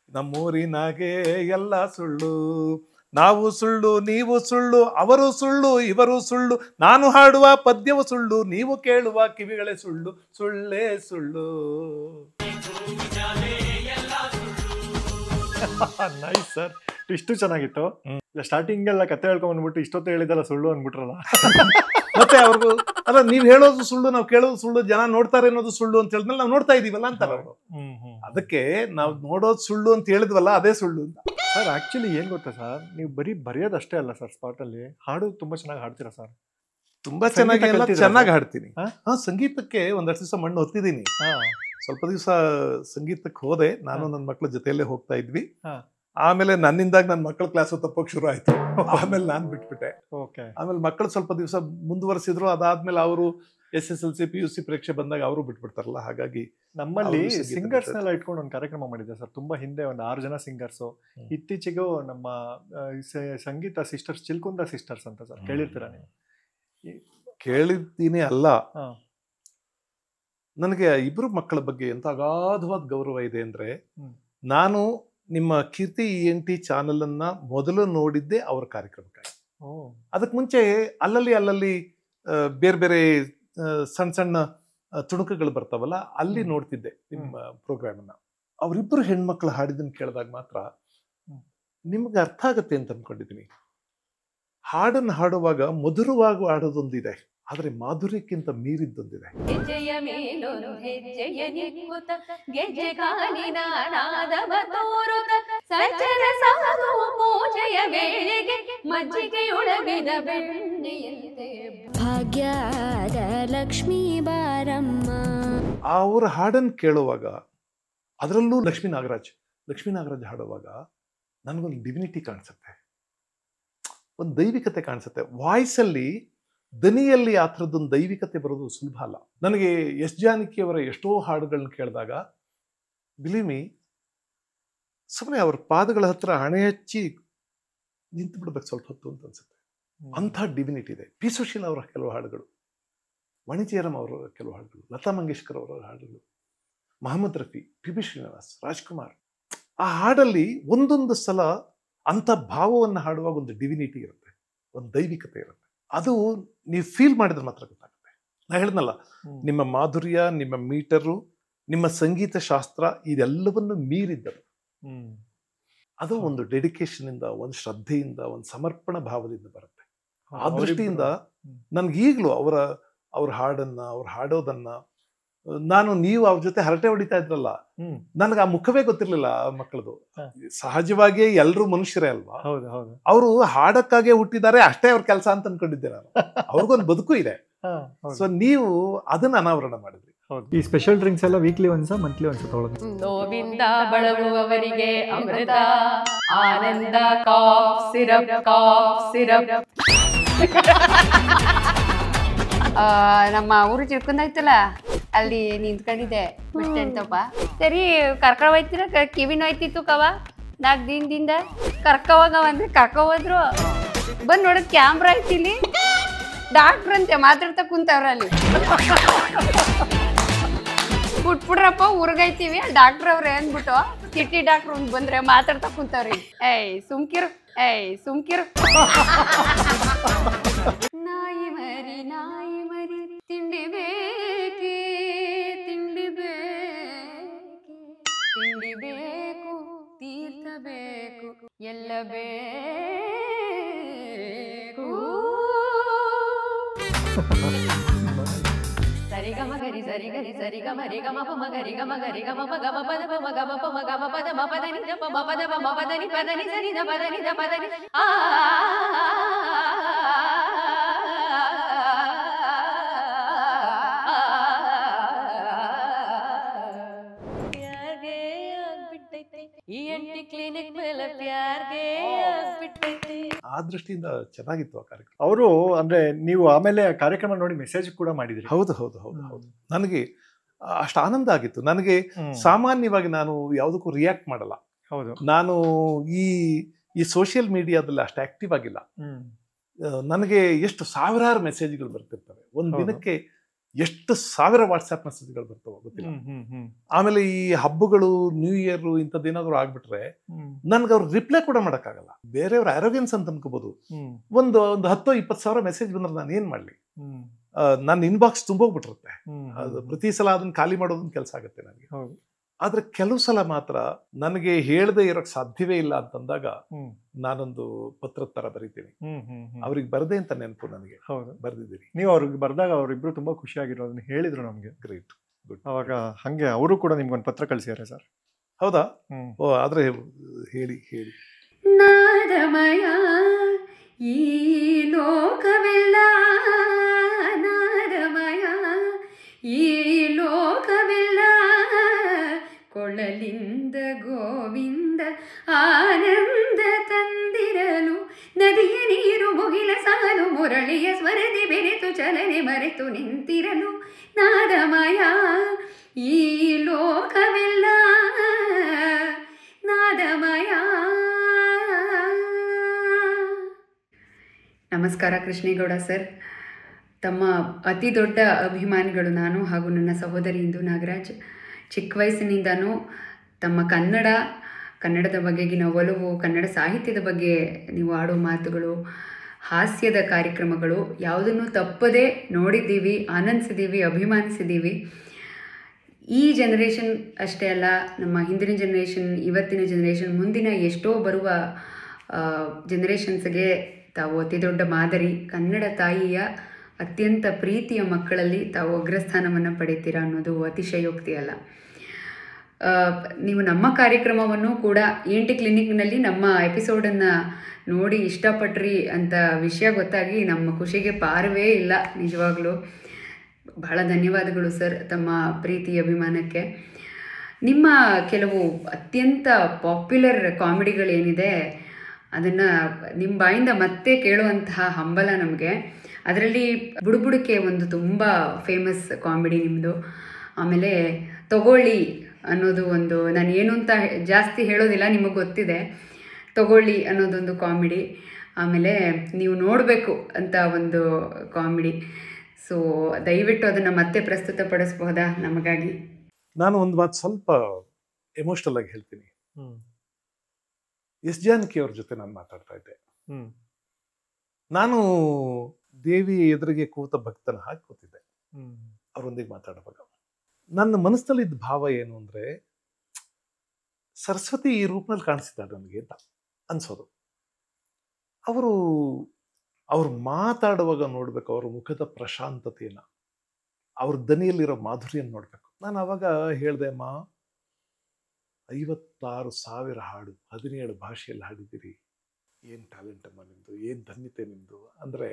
ನಮ್ಮೂರಿನಾಗೆ ಎಲ್ಲ ಸುಳ್ಳು, ನಾವು ಸುಳ್ಳು, ನೀವು ಸುಳ್ಳು, ಅವರು ಸುಳ್ಳು, ಇವರು ಸುಳ್ಳು, ನಾನು ಹಾಡುವ ಪದ್ಯವು ಸುಳ್ಳು, ನೀವು ಕೇಳುವ ಕಿವಿಗಳೇ ಸುಳ್ಳು, ಸುಳ್ಳೇ ಸುಳ್ಳು. ನೈಸ್ ಸರ್, ಇಷ್ಟು ಚೆನ್ನಾಗಿತ್ತು. ಸ್ಟಾರ್ಟಿಂಗ್ ಎಲ್ಲ ಕತೆ ಹೇಳ್ಕೊಂಡ್ಬಿಟ್ಟು ಇಷ್ಟೊತ್ತು ಹೇಳಿದಲ್ಲ ಸುಳ್ಳು ಅಂದ್ಬಿಟ್ರಲ್ಲ. ಮತ್ತೆ ಅವ್ರಿಗೂ ಅಲ್ಲ, ನೀವ್ ಹೇಳೋದು ಸುಳ್ಳು, ನಾವು ಕೇಳೋದು ಸುಳ್ಳು, ಜನ ನೋಡ್ತಾರೆ ಅನ್ನೋದು ಸುಳ್ಳು ಅಂತ ಹೇಳಿದ್ಮೇಲೆ ನಾವು ನೋಡ್ತಾ ಇದೀವಲ್ಲ ಅಂತಾರೆ ಅವರು. ಅದಕ್ಕೆ ನಾವು ನೋಡೋದು ಸುಳ್ಳು ಅಂತ ಹೇಳಿದ್ವಲ್ಲ, ಅದೇ ಸುಳ್ಳು ಅಂತ. ಸರ್ ಆಕ್ಚುಲಿ ಏನ್ ಗೊತ್ತಾ ಸರ್, ನೀವು ಬರೀ ಬರೆಯೋದಷ್ಟೇ ಅಲ್ಲ ಸರ್, ಸ್ಪಾಟ್ ಅಲ್ಲಿ ಹಾಡು ತುಂಬಾ ಚೆನ್ನಾಗಿ ಹಾಡ್ತೀರಾ ಸರ್. ತುಂಬಾ ಚೆನ್ನಾಗಿ ಹಾಡ್ತೀನಿ. ಸಂಗೀತಕ್ಕೆ ಒಂದಷ್ಟು ದಿವಸ ಮಣ್ಣು ಹೊತ್ತಿದ್ದೀನಿ. ಸ್ವಲ್ಪ ದಿವಸ ಸಂಗೀತಕ್ಕೆ ಹೋದೆ, ನಾನು ನನ್ನ ಮಕ್ಕಳ ಜೊತೆಯಲ್ಲೇ ಹೋಗ್ತಾ ಇದ್ವಿ. ಆಮೇಲೆ ನನ್ನಿಂದಾಗಿ ನನ್ನ ಮಕ್ಕಳ ಕ್ಲಾಸ್ ತಪ್ಪೋಕ್ ಶುರು ಆಯ್ತು. ಆಮೇಲೆ ನಾನು ಬಿಟ್ಬಿಟ್ಟೆ. ಆಮೇಲೆ ಮಕ್ಕಳು ಸ್ವಲ್ಪ ದಿವಸ ಮುಂದುವರೆಸಿದ್ರು. ಅದಾದ್ಮೇಲೆ ಅವರು SSLC PUC ಪರೀಕ್ಷೆ ಬಂದಾಗ ಅವರು ಬಿಟ್ಬಿಡ್ತಾರಲ್ಲ. ಹಾಗಾಗಿ ನಮ್ಮಲ್ಲಿ ಸಿಂಗರ್ಸ್ ನೆಲ್ಲ ಇಟ್ಕೊಂಡು ಒಂದು ಕಾರ್ಯಕ್ರಮ ಮಾಡಿದ್ದೆ ಸರ್, ತುಂಬಾ ಹಿಂದೆ, ಒಂದು 6 ಜನ ಸಿಂಗರ್ಸ್. ಇತ್ತೀಚೆಗೂ ನಮ್ಮ ಸಂಗೀತ ಸಿಸ್ಟರ್ಸ್, ಚಿಲ್ಕುಂದ ಸಿಸ್ಟರ್ಸ್ ಅಂತ ಸರ್, ಕೇಳಿರ್ತೀರಾ ನೀವು? ಕೇಳಿದ್ದೀನಿ ಅಲ್ಲ, ನನಗೆ ಇಬ್ರು ಮಕ್ಕಳ ಬಗ್ಗೆ ಎಂತ ಅಗಾಧವಾದ ಗೌರವ ಇದೆ ಅಂದ್ರೆ, ನಾನು ನಿಮ್ಮ ಕೀರ್ತಿ ENT ಚಾನೆಲ್ ಅನ್ನ ಮೊದಲು ನೋಡಿದ್ದೆ ಅವ್ರ ಕಾರ್ಯಕ್ರಮಕ್ಕಾಗಿ. ಅದಕ್ಕೆ ಮುಂಚೆ ಅಲ್ಲಲ್ಲಿ ಬೇರೆ ಬೇರೆ ಸಣ್ಣ ಸಣ್ಣ ತುಣುಕುಗಳು ಬರ್ತಾವಲ್ಲ, ಅಲ್ಲಿ ನೋಡ್ತಿದ್ದೆ ನಿಮ್ಮ ಪ್ರೋಗ್ರಾಮ್ ಅನ್ನ. ಅವರಿಬ್ಬರು ಹೆಣ್ಮಕ್ಳು ಹಾಡಿದನ್ನು ಕೇಳಿದಾಗ ಮಾತ್ರ ನಿಮ್ಗೆ ಅರ್ಥ ಆಗತ್ತೆ ಅಂತ ಅನ್ಕೊಂಡಿದ್ದೀನಿ. ಹಾಡನ್ನು ಹಾಡುವಾಗ ಮಧುರವಾಗಿ ಹಾಡೋದೊಂದಿದೆ, ಆದ್ರೆ ಮಾಧುರ್ಯಕ್ಕಿಂತ ಮೀರಿದ್ದೊಂದಿದೆ. ಹೆಜ್ಜೆಯ ಮೇಲೊಂದು ಹೆಜ್ಜೆಯ ನಿಕ್ಕುತ್ತ ಗೆಜ್ಜೆ ಕಾಲಿನ ನಾದವ ತೋರುತ್ತ ಸಜ್ಜನ ಸಾಗುವ ಪೂಜೆಯ ವೇಳೆಗೆ ಮಜ್ಜಿಗೆಯೊಳಗಿನ ಬೆಣ್ಣೆಯಂತೆ ಭಾಗ್ಯದ ಲಕ್ಷ್ಮೀ ಬಾರಮ್ಮ. ಅವ್ರ ಹಾಡನ್ನು ಕೇಳುವಾಗ, ಅದರಲ್ಲೂ ಲಕ್ಷ್ಮೀ ನಾಗರಾಜ್ ಹಾಡುವಾಗ ನನಗೊಂದು ಡಿವಿನಿಟಿ ಕಾಣಿಸುತ್ತೆ, ಒಂದು ದೈವಿಕತೆ ಕಾಣಿಸುತ್ತೆ. ವಾಯ್ಸಲ್ಲಿ, ದನಿಯಲ್ಲಿ ಆ ಥರದ್ದೊಂದು ದೈವಿಕತೆ ಬರೋದು ಸುಲಭ ಅಲ್ಲ. ನನಗೆ S. ಜಾನಕಿ ಅವರ ಎಷ್ಟೋ ಹಾಡುಗಳನ್ನ ಕೇಳಿದಾಗ, ಬಿಲೀವ್ ಮೀ, ಸುಮ್ಮನೆ ಅವ್ರ ಪಾದಗಳ ಹತ್ರ ಹಣೆ ಹಚ್ಚಿ ನಿಂತು ಬಿಡ್ಬೇಕು ಸ್ವಲ್ಪ ಹೊತ್ತು ಅಂತ ಅನ್ಸುತ್ತೆ. ಅಂಥ ಡಿವಿನಿಟಿ ಇದೆ. ಪಿ. ಸುಶೀಲ ಅವರ ಕೆಲವು ಹಾಡುಗಳು, ವಾಣಿಜ್ಯರಂ ಅವರ ಕೆಲವು ಹಾಡುಗಳು, ಲತಾ ಮಂಗೇಶ್ಕರ್ ಅವರ ಹಾಡುಗಳು, ಮೊಹಮ್ಮದ್ ರಫಿ, PB ಶ್ರೀನಿವಾಸ್, ರಾಜ್ಕುಮಾರ್. ಆ ಹಾಡಲ್ಲಿ ಒಂದೊಂದು ಸಲ ಅಂಥ ಭಾವವನ್ನು ಹಾಡುವಾಗ ಒಂದು ಡಿವಿನಿಟಿ ಇರುತ್ತೆ, ಒಂದು ದೈವಿಕತೆ ಇರುತ್ತೆ. ಅದು ನೀವು ಫೀಲ್ ಮಾಡಿದ್ರೆ ಮಾತ್ರ ಗೊತ್ತಾಗುತ್ತೆ. ನಾ ಹೇಳಿದ್ನಲ್ಲ, ನಿಮ್ಮ ಮಾಧುರ್ಯ, ನಿಮ್ಮ ಮೀಟರು, ನಿಮ್ಮ ಸಂಗೀತ ಶಾಸ್ತ್ರ, ಇದೆಲ್ಲವನ್ನು ಮೀರಿದ್ದರು. ಅದು ಒಂದು ಡೆಡಿಕೇಶನ್ ಇಂದ, ಒಂದು ಶ್ರದ್ಧೆಯಿಂದ, ಒಂದು ಸಮರ್ಪಣಾ ಭಾವದಿಂದ ಬರುತ್ತೆ. ಆ ದೃಷ್ಟಿಯಿಂದ ನನ್ಗೀಗ್ಲೂ ಅವ್ರ ಹಾಡನ್ನ, ಅವ್ರು ಹಾಡೋದನ್ನ, ನೀವು ಅವ್ರ ಜೊತೆ ಹರಟೆ ಹೊಡಿತಾ ಇದ್ರಲ್ಲ, ನನಗೆ ಆ ಮುಖವೇ ಗೊತ್ತಿರ್ಲಿಲ್ಲ ಆ ಮಕ್ಕಳದು. ಸಹಜವಾಗಿಯೇ ಎಲ್ಲರೂ ಮನುಷ್ಯರೇ ಅಲ್ವಾ, ಅವರು ಹಾಡಕ್ಕಾಗೆ ಹುಟ್ಟಿದ್ದಾರೆ, ಅಷ್ಟೇ ಅವ್ರ ಕೆಲಸ ಅಂತ ಅನ್ಕೊಂಡಿದ್ದೆ ನಾನು. ಅವ್ರಿಗೊಂದು ಬದುಕು ಇದೆ. ಸೊ ನೀವು ಅದನ್ನ ಅನಾವರಣ ಮಾಡಿದ್ರಿ. ಈ ಸ್ಪೆಷಲ್ ಡ್ರಿಂಕ್ಸ್ ಎಲ್ಲ ವೀಕ್ಲಿ ಒನ್ಸ, ಮಂತ್ಲಿ ಒನ್ಸ ತಗೊಳ್ಳೋದು. ನೋವಿಂದ ಬಳಲುವವರಿಗೆ ಅಮೃತ, ಆನಂದ ಕಾಫ್ ಸಿರಪ್, ಕಾಫ್ ಸಿರಪ್. ನಮ್ಮ ಊರು ಚಿಲ್ಕುಂದಾಯ್ತಲ್ಲ, ಅಲ್ಲಿ ನಿಂತ್ಕೊಂಡಿದ್ದೆ ಬಸ್ ಸ್ಟ್ಯಾಂಡ್ ತಪ್ಪ. ಸರಿ ಕರ್ಕೊಂಡ್ ಹೋಯ್ತಿರ, ಕಿವಿ ನೋಯ್ತಿತ್ತು ಕವ 4 ದಿನದಿಂದ. ಕರ್ಕೋವಾಗ ಅಂದ್ರೆ ಕರ್ಕೋದ್ರು, ಬಂದ್ ನೋಡೋದ್ ಕ್ಯಾಮ್ರಾ ಐತಿ ಇಲ್ಲಿ, ಡಾಕ್ಟ್ರ್ ಅಂತೆ ಮಾತಾಡ್ತಾ ಕುಂತವ್ರ ಅಲ್ಲಿ. ಬಿಟ್ಬಿಡ್ರಪ್ಪ ಊರ್ಗೈತೀವಿ, ಡಾಕ್ಟ್ರ್ ಅವ್ರೆ ಅಂದ್ಬಿಟ್ಟು ಸಿಟಿ ಡಾಕ್ಟ್ರ್ ಒಂದ್ ಬಂದ್ರೆ ಮಾತಾಡ್ತಾ ಕುಂತವ್ರಿ. ಸುಮ್ಕಿರು. ನಾಯಿ ಮರಿ ತಿಂಡಿ ಬೇಕೇ, ತಿಂಡಿ ಬೇಕು, ತೀರ್ಥ ಬೇಕು, ಎಲ್ಲ ಬೇಕು. ಸರಿ ಸರಿ ಗಮ ಗರಿ ಸರಿ ಗರಿ ಸರಿ ಗಮ ರಿ ಗಮ ಪ ಮ ಗರಿ ಗಮ ಗರಿ ಗಮ ಪ ಗಮ ಪದ ಪ ಮ ಗಮ ಪ ಮ ಗಮ ಪದ ಮ ಪದ ನಿ ದ ಪ ಮ ಪದ ಪ ಮ ಪದ ನಿ ಪದ ನಿ ಸರಿ ದ ಪದ ನಿ ದ ಪದ ನಿ ಆ ENT ಕ್ಲಿನಿಕ್ ಮೇಲೆ ಪ್ಯಾರ್ಗೆ ಆಗ್ಬಿಟ್ಟೈತೆ. ಆ ದೃಷ್ಟಿಯಿಂದ ಚೆನ್ನಾಗಿತ್ತು ಆ ಕಾರ್ಯಕ್ರಮ. ಅವರು ಅಂದ್ರೆ ನೀವು ಆಮೇಲೆ ಕಾರ್ಯಕ್ರಮ ನೋಡಿ ಮೆಸೇಜ್ ಕೂಡ ಮಾಡಿದ್ರಿ. ಹೌದು ಹೌದು ಹೌದು ಹೌದು. ನನಗೆ ಅಷ್ಟು ಆನಂದ ಆಗಿತ್ತು. ನನಗೆ ಸಾಮಾನ್ಯವಾಗಿ ನಾನು ಯಾವುದಕ್ಕೂ ರಿಯಾಕ್ಟ್ ಮಾಡಲ್ಲ. ಹೌದು. ನಾನು ಈ ಸೋಷಿಯಲ್ ಮೀಡಿಯಾದಲ್ಲಿ ಅಷ್ಟು ಆಕ್ಟಿವ್ ಆಗಿಲ್ಲ. ನನಗೆ ಎಷ್ಟು ಸಾವಿರಾರು ಮೆಸೇಜ್ಗಳು ಬರ್ತಿರ್ತವೆ ಒಂದು ದಿನಕ್ಕೆ, ಎಷ್ಟು ಸಾವಿರ ವಾಟ್ಸ್ಆಪ್ ಮೆಸೇಜ್ಗಳು ಬರ್ತವೆ ಗೊತ್ತಿಲ್ಲ. ಆಮೇಲೆ ಈ ಹಬ್ಬಗಳು, ನ್ಯೂ ಇಯರ್ ಇಂಥದ್ದೇನಾದ್ರು ಆಗ್ಬಿಟ್ರೆ ನನ್ಗೆ ಅವ್ರು ರಿಪ್ಲೈ ಕೂಡ ಮಾಡೋಕ್ಕಾಗಲ್ಲ. ಬೇರೆಯವ್ರ ಅರೋಗೆನ್ಸ್ ಅಂತ ಅನ್ಕೋಬಹುದು. ಒಂದು 10-20 ಸಾವಿರ ಮೆಸೇಜ್ ಬಂದ್ರೆ ನಾನು ಏನ್ ಮಾಡ್ಲಿ? ನನ್ನ ಇನ್ಬಾಕ್ಸ್ ತುಂಬೋಗ್ಬಿಟ್ಟಿರುತ್ತೆ. ಅದು ಪ್ರತಿ ಸಲ ಅದನ್ನ ಖಾಲಿ ಮಾಡೋದನ್ನ ಕೆಲಸ ಆಗುತ್ತೆ ನನಗೆ. ಆದ್ರೆ ಕೆಲವು ಸಲ ಮಾತ್ರ ನನಗೆ ಹೇಳದೆ ಇರೋಕ್ ಸಾಧ್ಯವೇ ಇಲ್ಲ ಅಂತಂದಾಗ ನಾನೊಂದು ಪತ್ರದ ತರ ಬರೀತೀನಿ. ಅವ್ರಿಗೆ ಬರ್ದೆ ಅಂತ ನೆನಪು ನನಗೆ. ಬರ್ದಿದ್ದೀನಿ. ನೀವು ಅವ್ರಿಗೆ ಬರ್ದಾಗ ಅವರಿಬ್ರು ತುಂಬಾ ಖುಷಿಯಾಗಿರೋದನ್ನ ಹೇಳಿದ್ರು ನಮ್ಗೆ. Great, good. ಅವಾಗ ಹಂಗೆ ಅವರು ಕೂಡ ನಿಮ್ಗೊಂದು ಪತ್ರ ಕಳಿಸಿದ್ದಾರೆ ಸರ್. ಹೌದಾ? ಓ, ಆದ್ರೆ ಹೇಳಿ ಹೇಳಿ. ನಾದಮಯ ಈ ಲೋಕವೆಲ್ಲ, ನಾದಮಯ ಈ ಲೋಕವೆಲ್ಲ, ಕೊಳಲಿಂದ ಗೋವಿಂದ ಆನಂದ ತಂದಿರಲು, ನದಿಯ ನೀರು ಮುಗಿಲ ಸಾಲು ಮುರಳಿಯ ಸ್ವರದಿ ಬೆರೆತು ಚಲನೆ ಮರೆತು ನಿಂತಿರಲು, ನಾದಮಯ ಈ ಲೋಕವೆಲ್ಲ, ನಾದಮಯ. ನಮಸ್ಕಾರ ಕೃಷ್ಣೇಗೌಡ ಸರ್. ತಮ್ಮ ಅತಿ ದೊಡ್ಡ ಅಭಿಮಾನಿಗಳು ನಾನು ಹಾಗೂ ನನ್ನ ಸಹೋದರಿ ಇಂದು ನಾಗರಾಜ್. ಚಿಕ್ಕ ವಯಸ್ಸಿನಿಂದನೂ ತಮ್ಮ ಕನ್ನಡದ ಬಗೆಗಿನ ಒಲವು, ಕನ್ನಡ ಸಾಹಿತ್ಯದ ಬಗ್ಗೆ ನೀವು ಆಡೋ ಮಾತುಗಳು, ಹಾಸ್ಯದ ಕಾರ್ಯಕ್ರಮಗಳು ಯಾವುದನ್ನು ತಪ್ಪದೇ ನೋಡಿದ್ದೀವಿ, ಆನಂದಿಸಿದ್ದೀವಿ, ಅಭಿಮಾನಿಸಿದ್ದೀವಿ. ಈ ಜನ್ರೇಷನ್ ಅಷ್ಟೇ ಅಲ್ಲ, ನಮ್ಮ ಹಿಂದಿನ ಜನ್ರೇಷನ್, ಇವತ್ತಿನ ಜನ್ರೇಷನ್, ಮುಂದಿನ ಎಷ್ಟೋ ಬರುವ ಜನ್ರೇಷನ್ಸ್ಗೆ ತಾವು ಅತಿ ದೊಡ್ಡ ಮಾದರಿ. ಕನ್ನಡ ತಾಯಿಯ ಅತ್ಯಂತ ಪ್ರೀತಿಯ ಮಕ್ಕಳಲ್ಲಿ ತಾವು ಅಗ್ರಸ್ಥಾನವನ್ನು ಪಡಿತೀರಾ ಅನ್ನೋದು ಅತಿಶಯೋಕ್ತಿ ಅಲ್ಲ. ನೀವು ನಮ್ಮ ಕಾರ್ಯಕ್ರಮವನ್ನು ಕೂಡ ENT ಕ್ಲಿನಿಕ್ನಲ್ಲಿ ನಮ್ಮ ಎಪಿಸೋಡನ್ನು ನೋಡಿ ಇಷ್ಟಪಟ್ರಿ ಅಂತ ವಿಷಯ ಗೊತ್ತಾಗಿ ನಮ್ಮ ಖುಷಿಗೆ ಪಾರವೇ ಇಲ್ಲ. ನಿಜವಾಗ್ಲೂ ಬಹಳ ಧನ್ಯವಾದಗಳು ಸರ್ ತಮ್ಮ ಪ್ರೀತಿ ಅಭಿಮಾನಕ್ಕೆ. ನಿಮ್ಮ ಕೆಲವು ಅತ್ಯಂತ ಪಾಪ್ಯುಲರ್ ಕಾಮಿಡಿಗಳೇನಿದೆ ಅದನ್ನು ನಿಮ್ಮ ಬಾಯಿಂದ ಮತ್ತೆ ಕೇಳುವಂತಹ ಹಂಬಲ ನಮಗೆ. ಅದರಲ್ಲಿ ಬುಡುಬುಡುಕೆ ಒಂದು ತುಂಬ ಫೇಮಸ್ ಕಾಮಿಡಿ ನಿಮ್ಮದು. ಆಮೇಲೆ ತಗೊಳ್ಳಿ ಅನ್ನೋದು ಒಂದು, ನಾನು ಏನು ಅಂತ ಜಾಸ್ತಿ ಹೇಳೋದಿಲ್ಲ, ನಿಮಗೆ ಗೊತ್ತಿದೆ. ತಗೊಳ್ಳಿ ಅನ್ನೋದೊಂದು ಕಾಮಿಡಿ. ಆಮೇಲೆ ನೀವು ನೋಡಬೇಕು ಅಂತ ಒಂದು ಕಾಮಿಡಿ. ಸೊ ದಯವಿಟ್ಟು ಅದನ್ನು ಮತ್ತೆ ಪ್ರಸ್ತುತಪಡಿಸ್ಬೋದಾ ನಮಗಾಗಿ? ನಾನು ಒಂದು ಮಾತು ಸ್ವಲ್ಪ ಎಮೋಷನಲ್ ಆಗಿ ಹೇಳ್ತೀನಿ. ಎಸ್ ಜಾನಕಿ ಅವ್ರ ಜೊತೆ ನಾನು ಮಾತಾಡ್ತಾ ಇದ್ದೆ. ನಾನು ದೇವಿ ಎದುರಿಗೆ ಕೂತ ಭಕ್ತನ ಹಾಕಿ ಕೂತಿದ್ದೆ ಅವರೊಂದಿಗೆ ಮಾತಾಡುವಾಗ. ನನ್ನ ಮನಸ್ಸಲ್ಲಿದ್ದ ಭಾವ ಏನು ಅಂದ್ರೆ, ಸರಸ್ವತಿ ಈ ರೂಪದಲ್ಲಿ ಕಾಣಿಸ್ತಿದ್ದಾರೆ ನನಗೆ ಅಂತ ಅನ್ಸೋದು. ಅವರು ಮಾತಾಡುವಾಗ ನೋಡ್ಬೇಕು ಅವ್ರ ಮುಖದ ಪ್ರಶಾಂತತೆಯನ್ನ, ಅವ್ರ ದನಿಯಲ್ಲಿರೋ ಮಾಧುರ್ಯನ ನೋಡ್ಬೇಕು. ನಾನು ಅವಾಗ ಹೇಳ್ದೆ, ಅಮ್ಮ 56,000 ಹಾಡು 17 ಭಾಷೆಯಲ್ಲಿ ಹಾಡಿದ್ದೀರಿ, ಏನ್ ಟ್ಯಾಲೆಂಟ್ ಅಮ್ಮ ನಿಮ್ದು, ಏನ್ ಧನ್ಯತೆ ನಿಮ್ದು ಅಂದ್ರೆ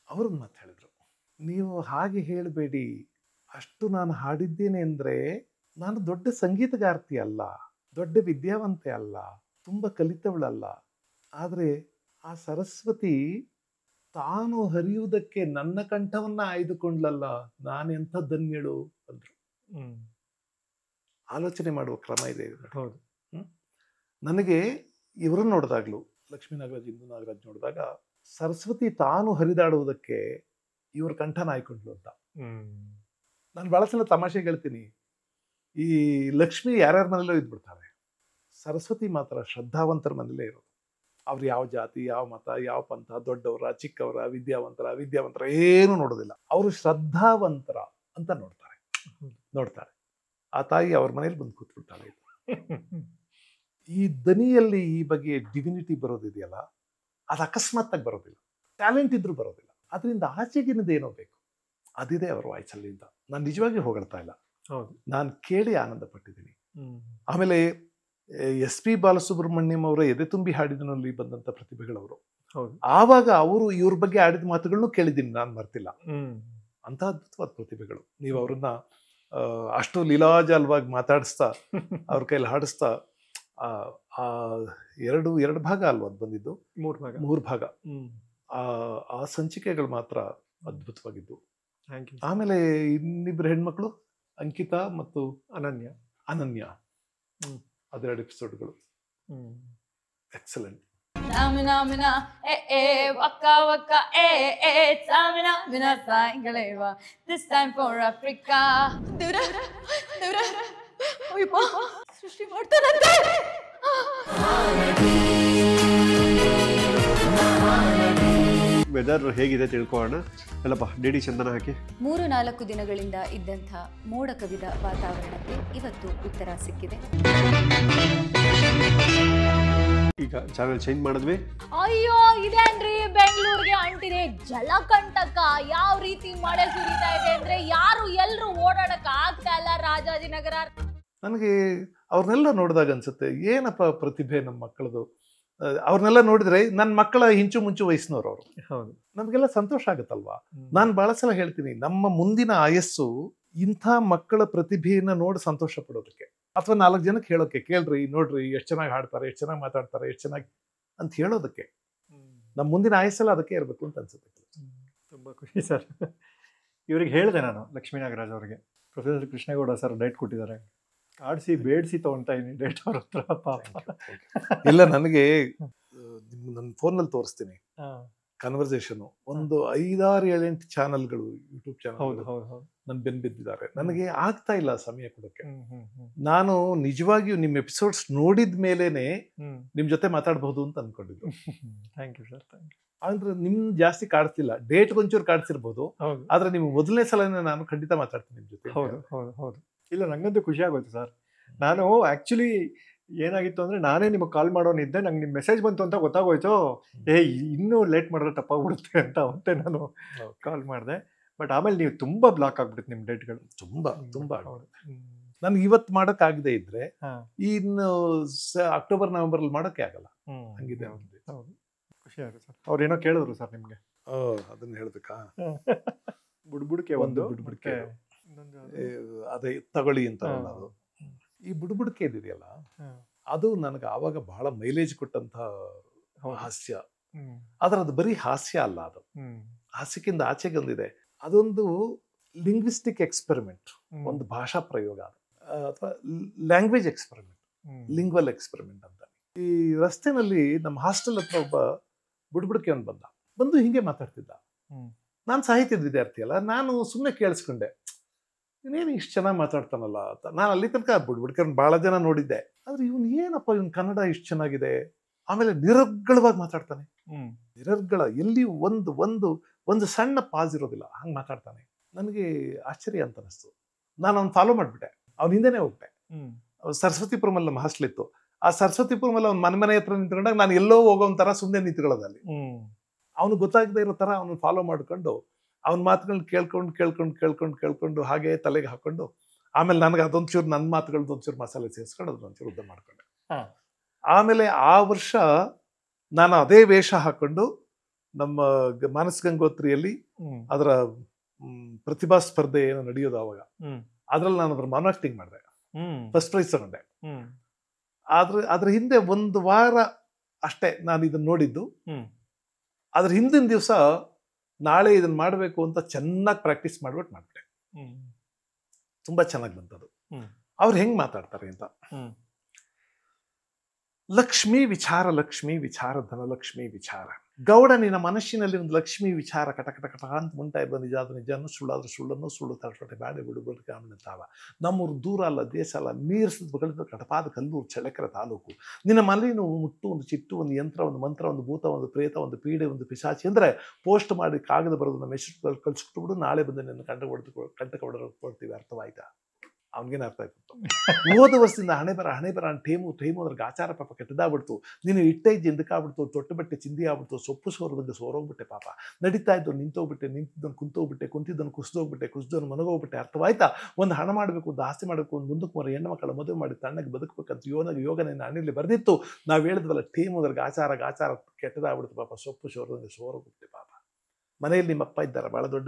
ಅವ್ರನ್ನ ಮಾತು ಹೇಳಿದ್ರು. ನೀವು ಹಾಗೆ ಹೇಳಬೇಡಿ, ಅಷ್ಟು ನಾನು ಹಾಡಿದ್ದೇನೆ ಅಂದ್ರೆ ನಾನು ದೊಡ್ಡ ಸಂಗೀತಗಾರ್ತಿ ಅಲ್ಲ, ದೊಡ್ಡ ವಿದ್ಯಾವಂತೆ ಅಲ್ಲ, ತುಂಬ ಕಲಿತವಳಲ್ಲ. ಆದರೆ ಆ ಸರಸ್ವತಿ ತಾನು ಹರಿಯುವುದಕ್ಕೆ ನನ್ನ ಕಂಠವನ್ನ ಆಯ್ದುಕೊಂಡ್ಲಲ್ಲ, ನಾನೆಂಥ ಧನ್ಯಳು ಅಂದ್ರು. ಆಲೋಚನೆ ಮಾಡುವ ಕ್ರಮ ಇದೆ. ಹೌದು. ನನಗೆ ಇವ್ರನ್ನ ನೋಡಿದಾಗ್ಲೂ, ಲಕ್ಷ್ಮೀ ನಾಗರಾಜ್, ಇಂದು ನಾಗರಾಜ್ ನೋಡಿದಾಗ ಸರಸ್ವತಿ ತಾನು ಹರಿದಾಡುವುದಕ್ಕೆ ಇವ್ರ ಕಂಠನ ಆಯ್ಕೊಂಡ್ಲು ಅಂತ. ನಾನು ಬಹಳ ಸಲ ತಮಾಷೆಗೆ ಹೇಳ್ತೀನಿ, ಈ ಲಕ್ಷ್ಮಿ ಯಾರ್ಯಾರ ಮನೇಲೋ ಇದ್ಬಿಡ್ತಾರೆ, ಸರಸ್ವತಿ ಮಾತ್ರ ಶ್ರದ್ಧಾವಂತರ ಮನೇಲೇ ಇರೋದು. ಅವ್ರು ಯಾವ ಜಾತಿ, ಯಾವ ಮತ, ಯಾವ ಪಂಥ, ದೊಡ್ಡವರ, ಚಿಕ್ಕವರ, ವಿದ್ಯಾವಂತರ ಏನು ನೋಡೋದಿಲ್ಲ. ಅವರು ಶ್ರದ್ಧಾವಂತರ ಅಂತ ನೋಡ್ತಾರೆ. ಆ ತಾಯಿ ಅವ್ರ ಮನೇಲಿ ಬಂದು ಕೂತ್ಬಿಡ್ತಾಳೆ. ಈ ದನಿಯಲ್ಲಿ ಈ ಬಗ್ಗೆ ಡಿವಿನಿಟಿ ಬರೋದಿದೆಯಲ್ಲ, ಅದು ಅಕಸ್ಮಾತ್ತಾಗಿ ಬರೋದಿಲ್ಲ, ಟ್ಯಾಲೆಂಟ್ ಇದ್ರೂ ಬರೋದಿಲ್ಲ. ಅದರಿಂದ ಆಚೆಗಿನದೇನೋ ಬೇಕು, ಅದಿದೆ ಅವ್ರ ವಾಯ್ಸಲ್ಲಿ ಅಂತ. ನಾನು ನಿಜವಾಗಿಯೂ ಹೊಗಳ್ತಾ ಇಲ್ಲ, ಹೌದು. ನಾನು ಕೇಳಿ ಆನಂದ ಪಟ್ಟಿದ್ದೀನಿ. ಹ್ಮ್. ಆಮೇಲೆ ಎಸ್ ಪಿ ಬಾಲಸುಬ್ರಹ್ಮಣ್ಯಂ ಅವರ ಎದೆ ತುಂಬಿ ಹಾಡಿದನಲ್ಲಿ ಬಂದಂಥ ಪ್ರತಿಭೆಗಳವರು. ಹೌದು. ಆವಾಗ ಅವರು ಇವ್ರ ಬಗ್ಗೆ ಆಡಿದ ಮಾತುಗಳನ್ನು ಕೇಳಿದ್ದೀನಿ, ನಾನು ಮರ್ತಿಲ್ಲ. ಹ್ಮ್. ಅಂತ ಅದ್ಭುತವಾದ ಪ್ರತಿಭೆಗಳು. ನೀವು ಅವ್ರನ್ನ ಅಷ್ಟು ಲೀಲಾಜಾಲವಾಗಿ ಮಾತಾಡಿಸ್ತಾ ಅವ್ರ ಕೈಲಿ ಹಾಡಿಸ್ತಾ ಆ ಎರಡು ಭಾಗ ಅಲ್ವಾ ಅದು ಬಂದಿದ್ದು, 3 ಭಾಗ. ಹ್ಮ್. ಆ ಸಂಚಿಕೆಗಳು ಮಾತ್ರ ಅದ್ಭುತವಾಗಿದ್ದು. Thank you. ಆಮೇಲೆ ಇನ್ನಿಬ್ರು ಹೆಣ್ಮಕ್ಳು, ಅಂಕಿತಾ ಮತ್ತು ಅನನ್ಯ, ಅದೆರಡು ಎಪಿಸೋಡ್ಗಳು excellent. Samina mina waka waka samina mina saingaleva. This time for Africa. Dura dura. Oipa ಸೃಷ್ಟಿ ಮಾಡ್ತಾರಂತೆ. ವೆದರ್ ಹೇಗಿದೆ ತಿಳ್ಕೊಳ್ಳೋಣ. ಅಲ್ಲಪ್ಪ ಡಿ ಚಂದನ ಹಾಕಿ. 3-4 ದಿನಗಳಿಂದ ಇದ್ದಂಥ ಮೋಡ ಕವಿದ ವಾತಾವರಣಕ್ಕೆ ಇವತ್ತು ಉತ್ತರ ಸಿಕ್ಕಿದೆ. ಈಗ ಚಾನೆಲ್ ಚೇಂಜ್ ಮಾಡಿದ್ವಿ. ಅಯ್ಯೋ ಇದೇನ್ರಿ ಬೆಂಗಳೂರಿಗೆ ಅಂಟಿದೆ ಜಲಕಂಟಕ. ಯಾವ ರೀತಿ ಮಳೆ ಸುರಿತಾ ಇದೆ ಅಂದ್ರೆ ಯಾರು ಎಲ್ರು ಓಡಾಡಕ್ ಆಗ್ತಾ ಇಲ್ಲ ರಾಜಾಜಿನಗರ. ನನಗೆ ಅವ್ರನ್ನೆಲ್ಲ ನೋಡಿದಾಗ ಅನ್ಸುತ್ತೆ, ಏನಪ್ಪ ಪ್ರತಿಭೆ ನಮ್ಮ ಮಕ್ಕಳದು. ಅವ್ರನ್ನೆಲ್ಲ ನೋಡಿದ್ರೆ ನನ್ನ ಮಕ್ಕಳ ಹಿಂಚು ಮುಂಚು ವಯಸ್ಸಿನವ್ರು ಅವರು. ಹೌದು. ನಮಗೆಲ್ಲ ಸಂತೋಷ ಆಗುತ್ತಲ್ವಾ. ನಾನು ಬಹಳ ಸಲ ಹೇಳ್ತೀನಿ, ನಮ್ಮ ಮುಂದಿನ ಆಯಸ್ಸು ಇಂಥ ಮಕ್ಕಳ ಪ್ರತಿಭೆಯನ್ನ ನೋಡಿ ಸಂತೋಷ ಪಡೋದಕ್ಕೆ, ಅಥವಾ 4 ಜನಕ್ಕೆ ಹೇಳೋಕೆ, ಕೇಳ್ರಿ ನೋಡ್ರಿ ಎಷ್ಟು ಚೆನ್ನಾಗಿ ಹಾಡ್ತಾರೆ, ಎಷ್ಟು ಚೆನ್ನಾಗಿ ಮಾತಾಡ್ತಾರೆ, ಎಷ್ಟು ಚೆನ್ನಾಗಿ ಅಂತ ಹೇಳೋದಕ್ಕೆ ನಮ್ಮ ಮುಂದಿನ ಆಯಸ್ಸೆಲ್ಲ ಅದಕ್ಕೆ ಇರಬೇಕು ಅಂತ ಅನ್ಸುತ್ತೆ. ತುಂಬ ಖುಷಿ ಸರ್. ಇವ್ರಿಗೆ ಹೇಳಿದೆ ನಾನು, ಲಕ್ಷ್ಮೀ ನಾಗರಾಜ್ ಅವರಿಗೆ, ಪ್ರೊಫೆಸರ್ ಕೃಷ್ಣೇಗೌಡ ಸರ್ ಡೇಟ್ ಕೊಟ್ಟಿದ್ದಾರೆ, ಆಡಿಸಿ ಬೇಡಿಸಿ ತಗೊಳ್ತಾ ಇದೀನಿ ಡೇಟ್ ಅವ್ರ ಹತ್ರ. ಇಲ್ಲ, ನನಗೆ ನನ್ನ ಫೋನಲ್ಲಿ ತೋರಿಸ್ತೀನಿ ಕನ್ವರ್ಸೇಷನ್. ಒಂದು 5-6-7-8 ಚಾನಲ್ಗಳು, ಯೂಟ್ಯೂಬ್ ಚಾನಲ್ ನನ್ ಬೆನ್ಬಿದ್ದಿದ್ದಾರೆ. ನನಗೆ ಆಗ್ತಾ ಇಲ್ಲ ಸಮಯ ಕೊಡೋಕೆ. ನಾನು ನಿಜವಾಗಿಯೂ ನಿಮ್ಮ ಎಪಿಸೋಡ್ಸ್ ನೋಡಿದ ಮೇಲೇನೆ ನಿಮ್ ಜೊತೆ ಮಾತಾಡಬಹುದು ಅಂತ ಅನ್ಕೊಂಡಿದ್ದು. Thank you sir, thank you. ಅಂದ್ರೆ ನಿಮ್ ಜಾಸ್ತಿ ಕಾಡ್ತಿಲ್ಲ, ಡೇಟ್ ಒಂಚೂರು ಕಾಡ್ತಿರ್ಬೋದು, ಆದ್ರೆ ನಿಮ್ ಮೊದಲನೇ ಸಲನೇ ನಾನು ಖಂಡಿತ ಮಾತಾಡ್ತೀನಿ ನಿಮ್ ಜೊತೆ. ಹೌದು ಹೌದು ಹೌದು. ಇಲ್ಲ, ನಂಗಂತೂ ಖುಷಿ ಆಗೋಯ್ತು ಸರ್. ನಾನು ಆಕ್ಚುಲಿ ಏನಾಗಿತ್ತು ಅಂದ್ರೆ, ನಾನೇ ನಿಮಗೆ ಕಾಲ್ ಮಾಡೋನಿದ್ದೆ, ನಂಗೆ ನಿಮ್ಮ ಮೆಸೇಜ್ ಬಂತು ಅಂತ ಗೊತ್ತಾಗೋಯ್ತು. ಇನ್ನೂ ಲೇಟ್ ಮಾಡಿದ್ರೆ ತಪ್ಪಾಗ್ಬಿಡುತ್ತೆ ಅಂತ ಅವತ್ತೇ ನಾನು ಕಾಲ್ ಮಾಡಿದೆ. ಬಟ್ ಆಮೇಲೆ ನೀವು ತುಂಬಾ ಬ್ಲಾಕ್ ಆಗ್ಬಿಡುತ್ತೆ ನಿಮ್ಮ ಡೇಟ್ಗಳು. ತುಂಬಾ ನನ್ಗೆ ಇವತ್ತು ಮಾಡಕ್ ಆಗದೆ ಇದ್ರೆ ಇನ್ನು ಅಕ್ಟೋಬರ್ ನವೆಂಬರ್ ಅಲ್ಲಿ ಮಾಡಕ್ಕೆ ಆಗಲ್ಲ, ಹಂಗಿದೆ. ಹೌದು, ಖುಷಿ ಆಗುತ್ತೆ ಸರ್. ಅವ್ರೇನೋ ಕೇಳಿದ್ರು ಸರ್ ನಿಮ್ಗೆ, ಅದನ್ನ ಹೇಳ್ಬೇಕಾ? ಬುಡ್ಬುಡ್ಕೆ ಒಂದು ಬುಡ್ಬುಡ್ಕೆ ಅದೇ ತಗೊಳ್ಳಿ ಅಂತ. ಅದು ಈ ಬುಡ್ಬುಡ್ಕೆ ಇದೆಯಲ್ಲ, ಅದು ನನಗೆ ಆವಾಗ ಬಹಳ ಮೈಲೇಜ್ ಕೊಟ್ಟಂತ ಹಾಸ್ಯ. ಆದ್ರೆ ಅದು ಬರೀ ಹಾಸ್ಯ ಅಲ್ಲ, ಅದು ಹಾಸ್ಯಕ್ಕಿಂತ ಆಚೆಗೆ ಒಂದಿದೆ. ಅದೊಂದು ಲಿಂಗ್ವಿಸ್ಟಿಕ್ ಎಕ್ಸ್ಪೆರಿಮೆಂಟ್, ಒಂದು ಭಾಷಾ ಪ್ರಯೋಗ, ಅಥವಾ ಲ್ಯಾಂಗ್ವೇಜ್ ಎಕ್ಸ್ಪೆರಿಮೆಂಟ್, ಲಿಂಗ್ವಲ್ ಎಕ್ಸ್ಪೆರಿಮೆಂಟ್ ಅಂತ. ಈ ರಸ್ತೆನಲ್ಲಿ ನಮ್ಮ ಹಾಸ್ಟೆಲ್ ಹತ್ರ ಒಬ್ಬ ಬುಡ್ಬುಡ್ಕೆ ಅವ್ನು ಬಂದು ಹಿಂಗೆ ಮಾತಾಡ್ತಿದ್ದ. ನಾನು ಸಾಹಿತ್ಯದ ವಿದ್ಯಾರ್ಥಿ ಅಲ್ಲ, ನಾನು ಸುಮ್ಮನೆ ಕೇಳಿಸ್ಕೊಂಡೆ, ಇನ್ನೇನು ಇಷ್ಟು ಚೆನ್ನಾಗಿ ಮಾತಾಡ್ತಾನಲ್ಲ ಅಂತ. ನಾನು ಅಲ್ಲಿ ತನಕ ಬುಡ್ಬುಡ್ಕರ್ನ ಭಾಳ ಜನ ನೋಡಿದ್ದೆ, ಆದ್ರೆ ಇವನು ಏನಪ್ಪ, ಇವನ್ ಕನ್ನಡ ಇಷ್ಟು ಚೆನ್ನಾಗಿದೆ. ಆಮೇಲೆ ನಿರರ್ಗಳವಾಗಿ ಮಾತಾಡ್ತಾನೆ, ನಿರರ್ಗಳ, ಎಲ್ಲಿ ಒಂದು ಸಣ್ಣ ಪಾಸ್ ಇರೋದಿಲ್ಲ, ಹಂಗೆ ಮಾತಾಡ್ತಾನೆ. ನನಗೆ ಆಶ್ಚರ್ಯ ಅಂತ ಅನಿಸ್ತು. ನಾನು ಅವ್ನು ಫಾಲೋ ಮಾಡಿಬಿಟ್ಟೆ, ಅವ್ನ ಹಿಂದೆನೇ ಹೋಗ್ಬಿಟ್ಟೆ. ಸರಸ್ವತಿಪುರಮಲ್ಲಿ ನಮ್ಮ ಹಾಸ್ಟೆಲ್ ಇತ್ತು. ಆ ಸರಸ್ವತಿಪುರಮಲ್ಲಿ ಅವ್ನ ಮನೆ ಹತ್ರ ನಿಂತ್ಕೊಂಡಾಗ ನಾನು ಎಲ್ಲೋ ಹೋಗೋ ಒಂಥರ ಸುಮ್ಮನೆ ನಿಂತ್ಕೊಳ್ಳೋದಲ್ಲಿ, ಅವನು ಗೊತ್ತಾಗದೇ ಇರೋ ಥರ ಅವನು ಫಾಲೋ ಮಾಡ್ಕೊಂಡು ಅವನ ಮಾತುಗಳನ್ನ ಕೇಳ್ಕೊಂಡು ಹಾಗೆ ತಲೆಗೆ ಹಾಕೊಂಡು, ಆಮೇಲೆ ನನಗೆ ಅದೊಂಚೂರು ನನ್ನ ಮಾತುಗಳದ್ದು ಒಂಚೂರು ಮಸಾಲೆ ಸೇರಿಸ್ಕೊಂಡು ಅದನ್ನೊಂಚೂರು ಉದ್ದ ಮಾಡ್ಕೊಂಡೆ. ಆಮೇಲೆ ಆ ವರ್ಷ ನಾನು ಅದೇ ವೇಷ ಹಾಕೊಂಡು ನಮ್ಮ ಮಾನಸ ಗಂಗೋತ್ರಿಯಲ್ಲಿ ಅದರ ಪ್ರತಿಭಾ ಸ್ಪರ್ಧೆ ಏನೋ ನಡೆಯೋದು ಅವಾಗ, ಅದ್ರಲ್ಲಿ ನಾನು ಅದ್ರ ಮಾನ್ ಆಕ್ಟಿಂಗ್ ಮಾಡಿದೆ, ಫಸ್ಟ್ ಪ್ರೈಸ್ ತಗೊಂಡೆ. ಅದ್ರ ಹಿಂದೆ 1 ವಾರ ಅಷ್ಟೇ ನಾನು ಇದನ್ನ ನೋಡಿದ್ದು. ಅದ್ರ ಹಿಂದಿನ ದಿವಸ ನಾಳೆ ಇದನ್ನ ಮಾಡಬೇಕು ಅಂತ ಚೆನ್ನಾಗಿ ಪ್ರಾಕ್ಟೀಸ್ ಮಾಡ್ಬಿಟ್ಟೆ. ತುಂಬಾ ಚೆನ್ನಾಗಿ ಬಂತದು. ಅವ್ರು ಹೆಂಗ್ ಮಾತಾಡ್ತಾರೆ ಅಂತ, ಲಕ್ಷ್ಮೀ ವಿಚಾರ, ಲಕ್ಷ್ಮೀ ವಿಚಾರ, ಧನಲಕ್ಷ್ಮೀ ವಿಚಾರ. ಗೌಡ ನಿನ್ನ ಮನಸ್ಸಿನಲ್ಲಿ ಒಂದು ಲಕ್ಷ್ಮೀ ವಿಚಾರ ಕಟಕಟ ಅಂತ ಮುಂಟಾ ಇರುವ ನಿಜಾದ ನಿಜಾನು, ಸುಳ್ಳಾದ್ರೂ ಸುಳ್ಳನ್ನು, ಸುಳ್ಳು ತರಟೆ ಬ್ಯಾಡೆ ಬಿಡುಬಡು ಕಾಮನತಾವ. ನಮ್ಮೂರು ದೂರ ಅಲ್ಲ, ದೇಶ ಅಲ್ಲ, ಮೀರಿಸಿದ ಬಗಳಿದ ಕಟಪಾದ ಕಲ್ಲೂರು ಚಳ್ಳಕೆರೆ ತಾಲೂಕು. ನಿನ್ನ ಮಲ್ಲಿನ ಮುಟ್ಟು, ಒಂದು ಚಿಟ್ಟು, ಒಂದು ಯಂತ್ರ, ಒಂದು ಮಂತ್ರ, ಒಂದು ಭೂತ, ಒಂದು ಪ್ರೇತ, ಒಂದು ಪೀಡೆ, ಒಂದು ಪಿಶಾಚಿ ಅಂದ್ರೆ ಪೋಸ್ಟ್ ಮಾಡಿ ಕಾಗದ ಬರೋದನ್ನ ಮೆಸೇಜ್ ಕಳ್ಸಿಟ್ಬಿಡು, ನಾಳೆ ಬಂದು ನಿನ್ನ ಕಂಟಕ ಹೊಡೆದು ಕೊಡ್ತೀವಿ. ಅರ್ಥವಾಯ್ತಾ? ಅವ್ನಿಗೇನು ಅರ್ಥ ಆಯ್ತು ಹೋದ ವರ್ಷದಿಂದ ಹಣೆ ಬರ ಟೇಮು ಅದ್ರಿಗೆ ಆಚಾರ ಪಾಪ ಕೆಟ್ಟದಾಗ್ಬಿಡ್ತು, ನೀನು ಇಟ್ಟೈಜ್ ಎಂದಕ್ಕಾಗ್ಬಿಡ್ತು, ತೊಟ್ಟು ಬಟ್ಟೆ ಚಿಂದಿ ಆಗ್ಬಿಡ್ತು, ಸೊಪ್ಪು ಸೋರದಂಗೆ ಸೋರೋಗ್ಬಿಟ್ಟೆ ಪಾಪ, ನಡೀತಾ ಇದ್ದು ನಿಂತೋಗ್ಬಿಟ್ಟೆ, ನಿಂತಿದ್ದನ್ನು ಕುಂತೋಗ್ಬಿಟ್ಟೆ, ಕುಸಿದೋಗ್ಬಿಟ್ಟೆ ಮನಗೋಗ್ಬಿಟ್ಟೆ. ಅರ್ಥವಾಯ್ತಾ? ಒಂದು ಹಣ ಮಾಡಬೇಕು, ಒಂದು ಆಸ್ತಿ ಮಾಡಬೇಕು, ಒಂದು ಮುಂದಕ್ಕೆ ಮರ ಹೆಣ್ಣು ಮಕ್ಕಳ ಮದುವೆ ಮಾಡಿ ತಣ್ಣಗೆ ಬದುಕಬೇಕಂತ ಯೋಗ ನಿನ್ನ ಹಣ್ಣಲ್ಲಿ ಬರ್ದಿತ್ತು. ನಾವು ಹೇಳಿದ್ವಲ್ಲ ಟೇಮು ಅದ್ರಿಗೆ ಆಚಾರ ಕೆಟ್ಟದಾಗ್ಬಿಡ್ತು ಪಾಪ, ಸೊಪ್ಪು ಸೋರದಂಗೆ ಸೋರೋಗ್ಬಿಟ್ಟೆ ಪಾಪ. ಮನೆಯಲ್ಲಿ ನಿಮ್ಮಪ್ಪ ಇದ್ದಾರೆ, ಭಾಳ ದೊಡ್ಡ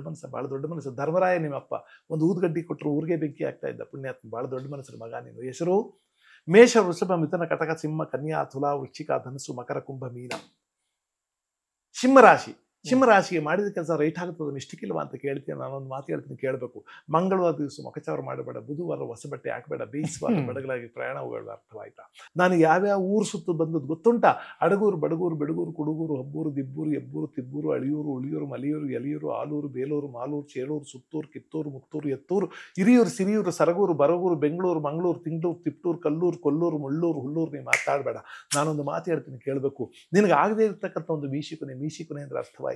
ಮನಸ್ಸು. ಧರ್ಮರಾಯ ನಿಮ್ಮಪ್ಪ ಒಂದು ಊದ್ಗಡ್ಡಿ ಕೊಟ್ಟರು ಊರಿಗೆ ಬೆಂಕಿ ಆಗ್ತಾ ಇದ್ದ ಪುಣ್ಯಾತ್ಮ, ಭಾಳ ದೊಡ್ಡ ಮನಸ್ಸರ ಮಗ ನೀನು. ಹೆಸರು ಮೇಷ, ವೃಷಭ, ಮಿಥುನ, ಕಟಕ, ಸಿಂಹ, ಕನ್ಯಾ, ತುಲಾ, ವೃಶ್ಚಿಕ, ಧನಸ್ಸು, ಮಕರ, ಕುಂಭ, ಮೀನ. ಸಿಂಹರಾಶಿಗೆ ಮಾಡಿದ ಕೆಲಸ ರೈಟ್ ಆಗುತ್ತದೆ ಮಿಸ್ಟಿಕ್ಕಿಲ್ವಾ ಅಂತ ಕೇಳ್ತೀನಿ. ನಾನೊಂದು ಮಾತು ಹೇಳ್ತೀನಿ, ಕೇಳಬೇಕು. ಮಂಗಳವಾರ ದಿವಸ ಮುಖಚಾರ ಮಾಡಬೇಡ, ಬುಧವಾರ ಹೊಸ ಬಟ್ಟೆ ಹಾಕಬೇಡ, ಬೇಯಿಸುವಾಗ ಬಡಗಲಾಗಿ ಪ್ರಯಾಣ ಹೋಗಬೇಡ. ಅರ್ಥವಾಯ್ತಾ? ನಾನು ಯಾವ್ಯಾವ ಊರು ಸುತ್ತು ಬಂದದ್ದು ಗೊತ್ತುಂಟ? ಅಡಗೂರು, ಬಡಗೂರು, ಬೆಡಗೂರು, ಕುಡುಗೂರು, ಹಬ್ಬೂರು, ದಿಬ್ಬೂರು, ಎಬ್ಬೂರು, ತಿಬ್ಬೂರು, ಅಳಿಯೂರು, ಉಳಿಯೂರು, ಮಲಿಯೂರು, ಎಲಿಯೂರು, ಆಲೂರು, ಬೇಲೂರು, ಮಾಲೂರು, ಚೇಳೂರು, ಸುತ್ತೂರು, ಕಿತ್ತೂರು, ಮುತ್ತೂರು, ಎತ್ತೂರು, ಹಿರಿಯೂರು, ಸಿರಿಯೂರು, ಸರಗೂರು, ಬರಗೂರು, ಬೆಂಗಳೂರು, ಮಂಗಳೂರು, ತಿಂಗಳೂರು, ತಿಪ್ಟೂರು, ಕಲ್ಲೂರು, ಕೊಲ್ಲೂರು, ಮುಳ್ಳೂರು, ಹುಲ್ಲೂರು. ನೀವು ಮಾತಾಡಬೇಡ. ನಾನೊಂದು ಮಾತು ಹೇಳ್ತೀನಿ, ಕೇಳಬೇಕು. ನಿನಗೆ ಆಗದೇ ಇರತಕ್ಕಂಥ ಒಂದು ಮೀಶಿಕೊನೆ ಅಂದ್ರೆ ಅರ್ಥವಾಯ್ತಾ?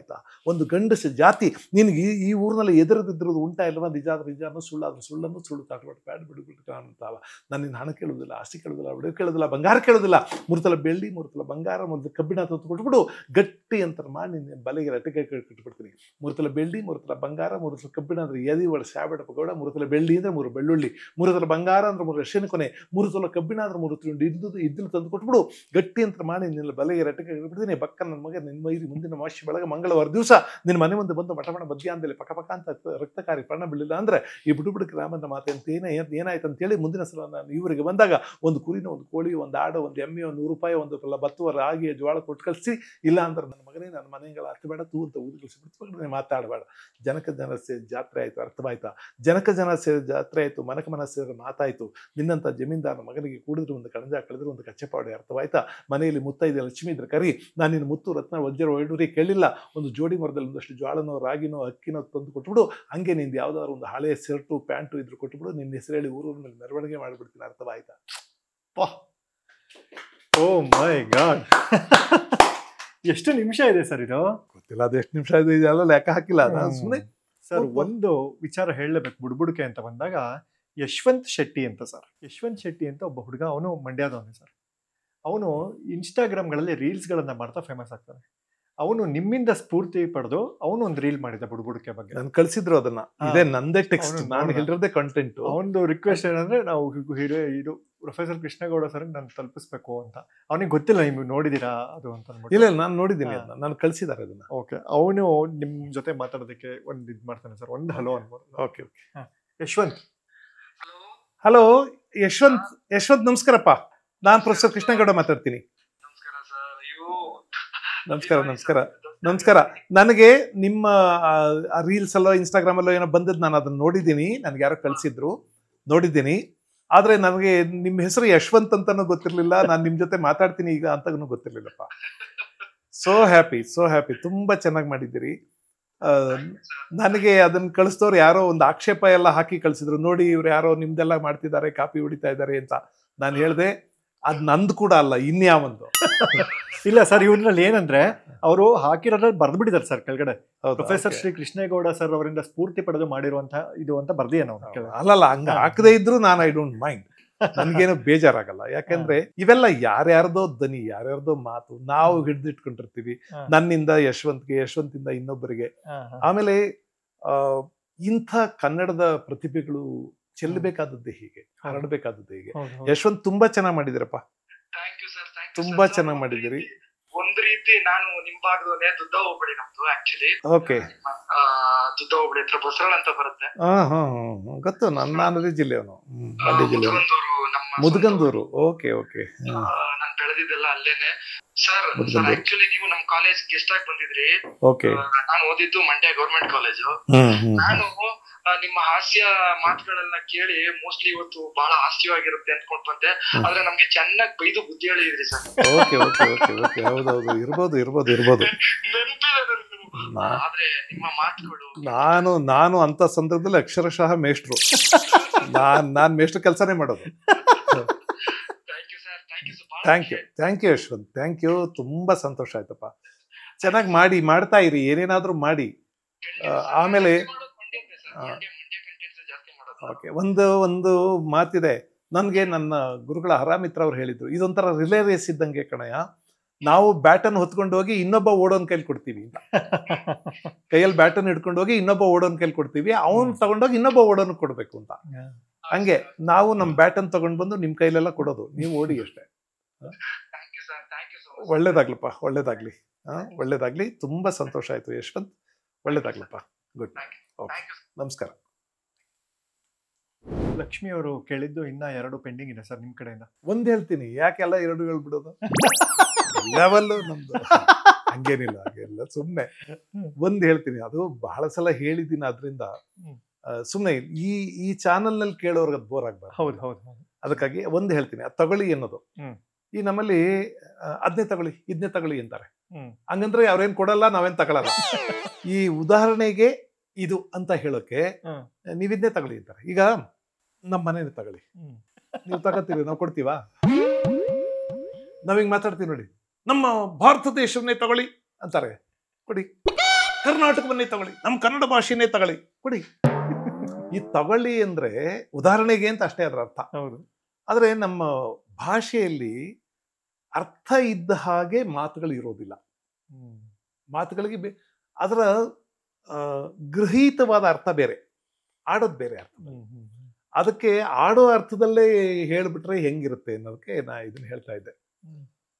ಒಂದು ಗಂಡಸ ಜಾತಿ ನಿನಗೆ ಈ ಊರಿನಲ್ಲಿ ಎದುರದಿದ್ರದ್ದು ಉಂಟಾ ಇಲ್ವಾ? ನಿಜಾನು ಸುಳ್ಳಾದ್ರು ಸುಳ್ಳನ್ನು ಸುಳ್ಳು ತಾಟ್ಬಿಟ್ಟು ಬ್ಯಾಡ್ ಬಿಡುಬಿಟ್ಟು ಅಂತಾವ. ನಾನು ನಿನ್ನ ಹಣ ಕೇಳೋದಿಲ್ಲ, ಆಸ್ತಿ ಕೇಳೋದಿಲ್ಲ, ಒಡವೆ ಕೇಳೋದಿಲ್ಲ, ಬಂಗಾರ ಕೇಳೋದಿಲ್ಲ. ಮೂರ್ತಲ ಬೆಳ್ಳಿ, ಮೂರ್ತಲ ಬಂಗಾರ, ಮೂರ್ತಲ ಕಬ್ಬಿಣ ಕೊಟ್ಬಿಡು, ಗಟ್ಟಿ ಅಂತ ಮಾಡಿ ನಿನ್ನ ಬಲೆಗೆ ರಟ್ಟಿಗೆ ಕಟ್ಬಿಡ್ತೀನಿ. ಮೂರ್ತಲ ಬೆಳ್ಳಿ, ಮೂರ್ತಲ ಬಂಗಾರ, ಮೂರ್ತಲ ಕಬ್ಬಿಣ ಅಂದ್ರೆ ಎದಿ ಒಳ ಶಾಬೇಡ ಪಗೋಡ. ಮೂರ್ತಲ ಬೆಳ್ಳಿ ಅಂದ್ರೆ 3 ಬೆಳ್ಳುಳ್ಳಿ, ಮೂರ್ತಲ ಬಂಗಾರ ಅಂದ್ರೆ 3 ಅರಿಶಿನ ಕೊನೆ, ಮೂರ್ತಲ ಕಬ್ಬಿಣ ಅಂದ್ರೆ 3 ತುಂಡು ಇದ್ದು ತಂದು ಕೊಟ್ಬಿಡು, ಗಟ್ಟಿ ಅಂತ ಮಾಡಿ ನಿನ್ನ ಬಲೆಗೆ ರಟ್ಟಿಗೆ ಕಟ್ಬಿಡ್ತೀನಿ. ಬಕ್ಕ ನನ್ನ ಮಗ ನಿನ್ನ ಮೈರಿ ಮುಂದಿನ ಮಾಶಿ ಬೆಳಗ್ಗೆ ಮಂಗಳವಾರ ದಿವಸ ನಿನ್ನ ಮನೆ ಮುಂದೆ ಬಂದು ಮಠಮಣ ಮಧ್ಯಾಹ್ನದಲ್ಲಿ ಪಕ್ಕ ಅಂತ ರಕ್ತಕಾರಿ ಪ್ರಾಣ ಬೀಳಿಲ್ಲ ಅಂದ್ರೆ ಈ ಬಿಡುಬಿಡುಕು ರಾಮನ ಮಾತೆ ಅಂತ ಏನಾಯ್ತು ಅಂತೇಳಿ ಮುಂದಿನ ಸಲ ನಾನು ಇವರಿಗೆ ಬಂದಾಗ ಒಂದು ಕುರಿನ, ಒಂದು ಕೋಳಿ, ಒಂದು ಆಡು, ಒಂದು ಎಮ್ಮೆ, ಒಂದು 100 ರೂಪಾಯಿ, ಒಂದು ಬತ್ತುವ ರಾಗಿ ಜೋಳ ಕೊಟ್ಟು ಕಳಿಸಿ. ಇಲ್ಲ ಅಂದ್ರೆ ನನ್ನ ಮಗನೇ ನನ್ನ ಮನೆಗಳ ಹತ್ತಬೇಡ ತೂ ಅಂತ ಊದಿಗಳಿಸಿ ಮಾತಾಡಬೇಡ. ಜನಕ ಜನ ಸೇರಿ ಜಾತ್ರೆ ಆಯಿತು. ಅರ್ಥವಾಯ್ತಾ? ಜನಕ ಜನ ಸೇರಿ ಜಾತ್ರೆ ಆಯಿತು, ಮನಕ ಮನ ಸೇರಿ ಮಾತಾಯಿತು. ನಿನ್ನಂಥ ಜಮೀನ್ದಾರ ಮಗನಿಗೆ ಕೂಡಿದ್ರು ಒಂದು ಕಣಜ, ಕಳೆದ್ರು ಒಂದು ಕಚ್ಚೆಪಾಡೆ. ಅರ್ಥವಾಯ್ತಾ? ಮನೆಯಲ್ಲಿ ಮುತ್ತೈದೆ ಲಕ್ಷ್ಮೀ ಇದ್ರೆ ಕರಿ. ನಾನು ನಿನ್ನ ಮುತ್ತು ರತ್ನ ವಜ್ರ ಒಳ್ಳುರಿ ಕೇಳಿಲ್ಲ. ಒಂದು ಜೋಡಿ ಮರದಲ್ಲಿ ಒಂದಷ್ಟು ಜ್ವಾಳನೋ, ರಾಗಿನೋ, ಅಕ್ಕಿನೋ ತಂದು ಕೊಟ್ಬಿಡು. ಹಂಗೆ ನಿಂದು ಯಾವ್ದಾದ್ರು ಒಂದು ಹಳೆಯ ಶರ್ಟು, ಪ್ಯಾಂಟು ಇದ್ರು ಕೊಟ್ಬಿಡು. ನಿನ್ನ ಹೆಸರು ಹೇಳಿ ಊರಲ್ಲಿ ಮೆರವಣಿಗೆ ಮಾಡಿಬಿಡ್ತೀನಿ. ಅರ್ಥವಾಯ್ತಾ? ಓ ಮೈ ಗಾಡ್, ಎಷ್ಟು ನಿಮಿಷ ಇದೆ ಸರ್ ಇದು? ಗೊತ್ತಿಲ್ಲ ಅದು ಎಷ್ಟು ನಿಮಿಷ ಇದೆ, ಇದೆಲ್ಲ ಲೆಕ್ಕ ಹಾಕಿಲ್ಲ ನಾನು ಸುಮ್ಮನೆ. ಸರ್ ಒಂದು ವಿಚಾರ ಹೇಳಲೇಬೇಕು. ಬುಡ್ಬುಡ್ಕೆ ಅಂತ ಬಂದಾಗ ಯಶವಂತ್ ಶೆಟ್ಟಿ ಅಂತ ಸರ್, ಯಶವಂತ್ ಶೆಟ್ಟಿ ಅಂತ ಒಬ್ಬ ಹುಡುಗ, ಅವನು ಮಂಡ್ಯದವನೇ ಸರ್. ಅವನು ಇನ್ಸ್ಟಾಗ್ರಾಮ್ಗಳಲ್ಲಿ ರೀಲ್ಸ್ಗಳನ್ನ ಮಾಡ್ತಾ ಫೇಮಸ್ ಆಗ್ತಾನೆ. ಅವನು ನಿಮ್ಮಿಂದ ಸ್ಫೂರ್ತಿ ಪಡೆದು ಅವನು ಒಂದು ರೀಲ್ ಮಾಡಿದ ಬುಡ್ಬುಡ್ಕೆ ಬಗ್ಗೆ. ನಾನು ಕಳಿಸಿದ್ರು ಅದನ್ನ, ಇದೇ ನಂದೇ ಟೆಕ್ಸ್ಟ್, ನಾನು ಹೇಳಿರೋದೇ ಕಂಟೆಂಟ್. ಅವನದು ರಿಕ್ವೆಸ್ಟ್ ಏನಂದ್ರೆ, ನಾವು ಇದು ಪ್ರೊಫೆಸರ್ ಕೃಷ್ಣೇಗೌಡ ಸರ್ ನಾನು ತಲುಪಿಸ್ಬೇಕು ಅಂತ. ಅವನಿಗೆ ಗೊತ್ತಿಲ್ಲ ನೀವು ನೋಡಿದೀರಾ ಅದು ಅಂತ ಅಂದ್ಬಿಟ್ಟು. ಇಲ್ಲ ನಾನು ನೋಡಿದ್ದೀನಿ, ನಾನು ಕಳಿಸಿದ್ದಾರೆ ಅದನ್ನ. ಓಕೆ, ಅವನು ನಿಮ್ ಜೊತೆ ಮಾತಾಡೋದಕ್ಕೆ ಒಂದು ಇದು ಮಾಡ್ತಾನೆ ಸರ್. ಒಂದು ಹಲೋ ಅನ್ಬೋದು. Okay okay. Yashwant. Hello Yashwant ನಮಸ್ಕಾರಪ್ಪ. ನಾನು ಪ್ರೊಫೆಸರ್ ಕೃಷ್ಣೇಗೌಡ ಮಾತಾಡ್ತೀನಿ. ನಮಸ್ಕಾರ. ನನಗೆ ನಿಮ್ಮ ರೀಲ್ಸ್ ಅಲ್ಲೋ ಇನ್ಸ್ಟಾಗ್ರಾಮ್ ಅಲ್ಲೋ ಏನೋ ಬಂದದ್ದು, ನಾನು ಅದನ್ನ ನೋಡಿದ್ದೀನಿ. ನನಗೆ ಯಾರೋ ಕಳಿಸಿದ್ರು, ನೋಡಿದ್ದೀನಿ. ಆದ್ರೆ ನನಗೆ ನಿಮ್ಮ ಹೆಸರು ಯಶವಂತ್ ಅಂತಾನೂ ಗೊತ್ತಿರ್ಲಿಲ್ಲ, ನಾನು ನಿಮ್ ಜೊತೆ ಮಾತಾಡ್ತೀನಿ ಈಗ ಅಂತನೂ ಗೊತ್ತಿರ್ಲಿಲ್ಲಪ್ಪ. So happy. ತುಂಬಾ ಚೆನ್ನಾಗಿ ಮಾಡಿದ್ದೀರಿ. ನನಗೆ ಅದನ್ನ ಕಳಿಸಿದವ್ರು ಯಾರೋ ಒಂದು ಆಕ್ಷೇಪ ಎಲ್ಲ ಹಾಕಿ ಕಳಿಸಿದ್ರು, ನೋಡಿ ಇವ್ರು ಯಾರೋ ನಿಮ್ದೆಲ್ಲ ಮಾಡ್ತಿದ್ದಾರೆ, ಕಾಪಿ ಹೊಡಿತಾ ಇದ್ದಾರೆ ಅಂತ. ನಾನು ಹೇಳ್ದೆ ಅದ್ ನಂದು ಕೂಡ ಅಲ್ಲ, ಇನ್ಯಾವಂದು. ಇಲ್ಲ ಸರ್, ಇವ್ರಲ್ಲಿ ಏನಂದ್ರೆ ಅವರು ಹಾಕಿರೋದ್ರಲ್ಲಿ ಬರ್ದ್ಬಿಟ್ಟಿದ್ದಾರೆ ಸರ್ ಕೆಳಗಡೆ, ಪ್ರೊಫೆಸರ್ ಶ್ರೀ ಕೃಷ್ಣೇಗೌಡ ಸರ್ ಅವರಿಂದ ಸ್ಫೂರ್ತಿ ಪಡೆದು ಮಾಡಿರುವಂತಹ ಇದು ಅಂತ ಬರ್ದಿಯೇನೋ. ಅಲ್ಲಲ್ಲ, ಹಂಗ ಹಾಕದೇ ಇದ್ರು ನಾನು ಐ ಡೋಂಟ್ ಮೈಂಡ್, ನನ್ಗೇನು ಬೇಜಾರಾಗಲ್ಲ. ಯಾಕಂದ್ರೆ ಇವೆಲ್ಲ ಯಾರ್ಯಾರ್ದೋ ದನಿ, ಯಾರ್ಯಾರ್ದೋ ಮಾತು ನಾವು ಹಿಡಿದಿಟ್ಕೊಂಡಿರ್ತೀವಿ. ನನ್ನಿಂದ ಯಶವಂತಿಂದ ಇನ್ನೊಬ್ಬರಿಗೆ. ಆಮೇಲೆ ಇಂಥ ಕನ್ನಡದ ಪ್ರತಿಭೆಗಳು ಚೆಲ್ಲಬೇಕಾದದ್ದೇ ಹೀಗೆ, ಹರಡಬೇಕಾದದ್ದೇ ಹೀಗೆ. ಯಶವಂತ್ ತುಂಬಾ ಚೆನ್ನಾಗಿ ಮಾಡಿದಿರಪ್ಪ, ತುಂಬಾ ಚೆನ್ನಾಗಿ ಮಾಡಿದಿರಿ. ಒಂದ್ ರೀತಿ ನಾನು ನಿಮ್ ಭಾಗದವನೇ, ದುದ್ದ ಹೋಗ್ಬೇಡಿ ನಮ್ದು ಆಕ್ಚುಲಿ. ಓಕೆ, ದುದ್ದ ಹೋಗ್ಬೇಡಿ ಹತ್ರ ಬಸರಳ ಅಂತ ಬರುತ್ತೆ. ಗೊತ್ತು, ನಾನು ಜಿಲ್ಲೆಯವನು, ಮಂಡ್ಯ ಜಿಲ್ಲೆ, ಮುದಗಂದೂರು. Okay okay. ನಾನು ಬೆಳೆದಿದ್ದೆಲ್ಲ ಅಲ್ಲೇನೆ ಸರ್. ಆಕ್ಚುಲಿ ನೀವು ನಮ್ ಕಾಲೇಜ್ ಗೆಸ್ಟ್ ಆಗಿ ಬಂದಿದ್ರಿ. ಓಕೆ. ನಾನು ಓದಿದ್ದು ಮಂಡ್ಯ ಗೌರ್ಮೆಂಟ್ ಕಾಲೇಜು. ನಾನು ನಿಮ್ಮ ಹಾಸ್ಯ ಮಾತುಗಳೆಲ್ಲ ಕೇಳಿ ಮೋಸ್ಟ್ಲಿ ಇವತ್ತು ಬಹಳ ಹಾಸ್ಯವಾಗಿರುತ್ತೆ ಅನ್ಕೊಂಡ್ ಬಂದೆ. ಆದ್ರೆ ನಮ್ಗೆ ಚೆನ್ನಾಗಿ ಬೈದು ಬುದ್ಧಿ ಹೇಳಿದ್ರಿ sir. Okay okay okay okay. ಹೌದೌದು, ಇರ್ಬೋದು. ಆದ್ರೆ ನಿಮ್ಮ ಮಾತುಗಳು, ನಾನು ಅಂತ ಸಂದರ್ಭದಲ್ಲಿ ಅಕ್ಷರಶಃ ಮೇಷ್ಟ್ರು. ನಾನ್ ಮೇಷ್ಟ್ರ ಕೆಲಸನೇ ಮಾಡೋದು. Thank you Yashwant, thank you. ತುಂಬಾ ಸಂತೋಷ ಆಯ್ತಪ್ಪ. ಚೆನ್ನಾಗಿ ಮಾಡ್ತಾ ಇರಿ, ಏನೇನಾದ್ರೂ ಮಾಡಿ. ಆಮೇಲೆ ಓಕೆ, ಒಂದು ಮಾತಿದೆ. ನನಗೆ ನನ್ನ ಗುರುಗಳ ಹರಾಮಿತ್ರ ಅವ್ರು ಹೇಳಿದ್ರು, ಇದೊಂಥರ ರಿಲೇ ರೇಸ್ ಇದ್ದಂಗೆ ಕಣಯ್ಯ, ನಾವು ಬ್ಯಾಟನ್ ಹೊತ್ಕೊಂಡು ಹೋಗಿ ಇನ್ನೊಬ್ಬ ಓಡೋನ್ ಕೈಲಿ ಕೊಡ್ತೀವಿ ಅಂತ. ಕೈಯಲ್ಲಿ ಬ್ಯಾಟನ್ ಹಿಡ್ಕೊಂಡು ಹೋಗಿ ಇನ್ನೊಬ್ಬ ಓಡೋನ್ ಕೈಲಿ ಕೊಡ್ತೀವಿ, ಅವ್ನು ತಗೊಂಡೋಗಿ ಇನ್ನೊಬ್ಬ ಓಡೋನ್ ಕೊಡ್ಬೇಕು ಅಂತ. ಹಂಗೆ ನಾವು ನಮ್ಮ ಬ್ಯಾಟನ್ ತಗೊಂಡ್ ಬಂದು ನಿಮ್ ಕೈಲೆಲ್ಲ ಕೊಡೋದು, ನೀವು ಓಡಿ ಅಷ್ಟೇ. ಒಳ್ಳೇದಾಗ್ಲಪ್ಪ, ಒಳ್ಳೇದಾಗ್ಲಿ. ಒಳ್ಳೇದಾಗ್ಲಿ. ತುಂಬಾ ಸಂತೋಷ ಆಯ್ತು ಯಶವಂತ್, ಒಳ್ಳೇದಾಗ್ಲಪ್ಪ. ಗುಡ್. ಓಕೆ, ನಮಸ್ಕಾರ. ಲಕ್ಷ್ಮಿ ಅವರು ಕೇಳಿದ್ದು ಇನ್ನ 2 ಪೆಂಡಿಂಗ್ ಇದೆ ಸರ್ ನಿಮ್ ಕಡೆಯಿಂದ. ಒಂದ್ ಹೇಳ್ತೀನಿ, ಯಾಕೆಲ್ಲ 2 ಹೇಳ್ಬಿಡೋದು? ಲೆವೆಲ್ ನಮ್ದು ಹಂಗೇನಿಲ್ಲ, ಹಾಗೆಲ್ಲ ಸುಮ್ನೆ ಒಂದ್ ಹೇಳ್ತೀನಿ. ಅದು ಬಹಳ ಸಲ ಹೇಳಿದ್ದೀನಿ, ಆದ್ರಿಂದ ಸುಮ್ನೆ ಈ ಚಾನಲ್ ನಲ್ಲಿ ಕೇಳೋರ್ಗೆ ಅದು ಬೋರ್ ಆಗ್ಬಾರ್ದು. ಹೌದು ಹೌದು ಹೌದು. ಅದಕ್ಕಾಗಿ ಒಂದ್ ಹೇಳ್ತೀನಿ, ಅದು ತಗೊಳ್ಳಿ ಅನ್ನೋದು. ಈ ನಮ್ಮಲ್ಲಿ ಅದನ್ನೇ ತಗೊಳ್ಳಿ ಇದನ್ನೇ ತಗೊಳ್ಳಿ ಅಂತಾರೆ. ಹಂಗಂದ್ರೆ ಅವ್ರೇನ್ ಕೊಡಲ್ಲ, ನಾವೇನ್ ತಗೊಳಲ್ಲ. ಈ ಉದಾಹರಣೆಗೆ ಇದು ಅಂತ ಹೇಳೋಕೆ ನೀವಿದ್ನೇ ತಗೊಳ್ಳಿ ಅಂತಾರೆ. ಈಗ ನಮ್ಮ ಮನೇನೆ ತಗೊಳ್ಳಿ, ನೀವು ತಗೋತೀವಿ, ನಾವು ಕೊಡ್ತೀವಾ? ನಾವಿಂಗ್ ಮಾತಾಡ್ತೀವಿ ನೋಡಿ, ನಮ್ಮ ಭಾರತ ದೇಶವನ್ನೇ ತಗೊಳ್ಳಿ ಅಂತಾರೆ, ಕೊಡಿ. ಕರ್ನಾಟಕವನ್ನೇ ತಗೊಳ್ಳಿ, ನಮ್ಮ ಕನ್ನಡ ಭಾಷೆನೇ ತಗೊಳ್ಳಿ, ಕೊಡಿ. ಈ ತಗೊಳ್ಳಿ ಅಂದ್ರೆ ಉದಾಹರಣೆಗೆ ಅಂತ ಅಷ್ಟೇ ಅದರ ಅರ್ಥ. ಹೌದು. ಆದ್ರೆ ನಮ್ಮ ಭಾಷೆಯಲ್ಲಿ ಅರ್ಥ ಇದ್ದ ಹಾಗೆ ಮಾತುಗಳು ಇರೋದಿಲ್ಲ. ಮಾತುಗಳಿಗೆ ಅದರ ಗೃಹೀತವಾದ ಅರ್ಥ ಬೇರೆ, ಆಡೋದು ಬೇರೆ ಅರ್ಥ. ಅದಕ್ಕೆ ಆಡೋ ಅರ್ಥದಲ್ಲೇ ಹೇಳ್ಬಿಟ್ರೆ ಹೆಂಗಿರುತ್ತೆ ಅನ್ನೋದಕ್ಕೆ ನಾ ಇದನ್ನ ಹೇಳ್ತಾ ಇದ್ದೆ.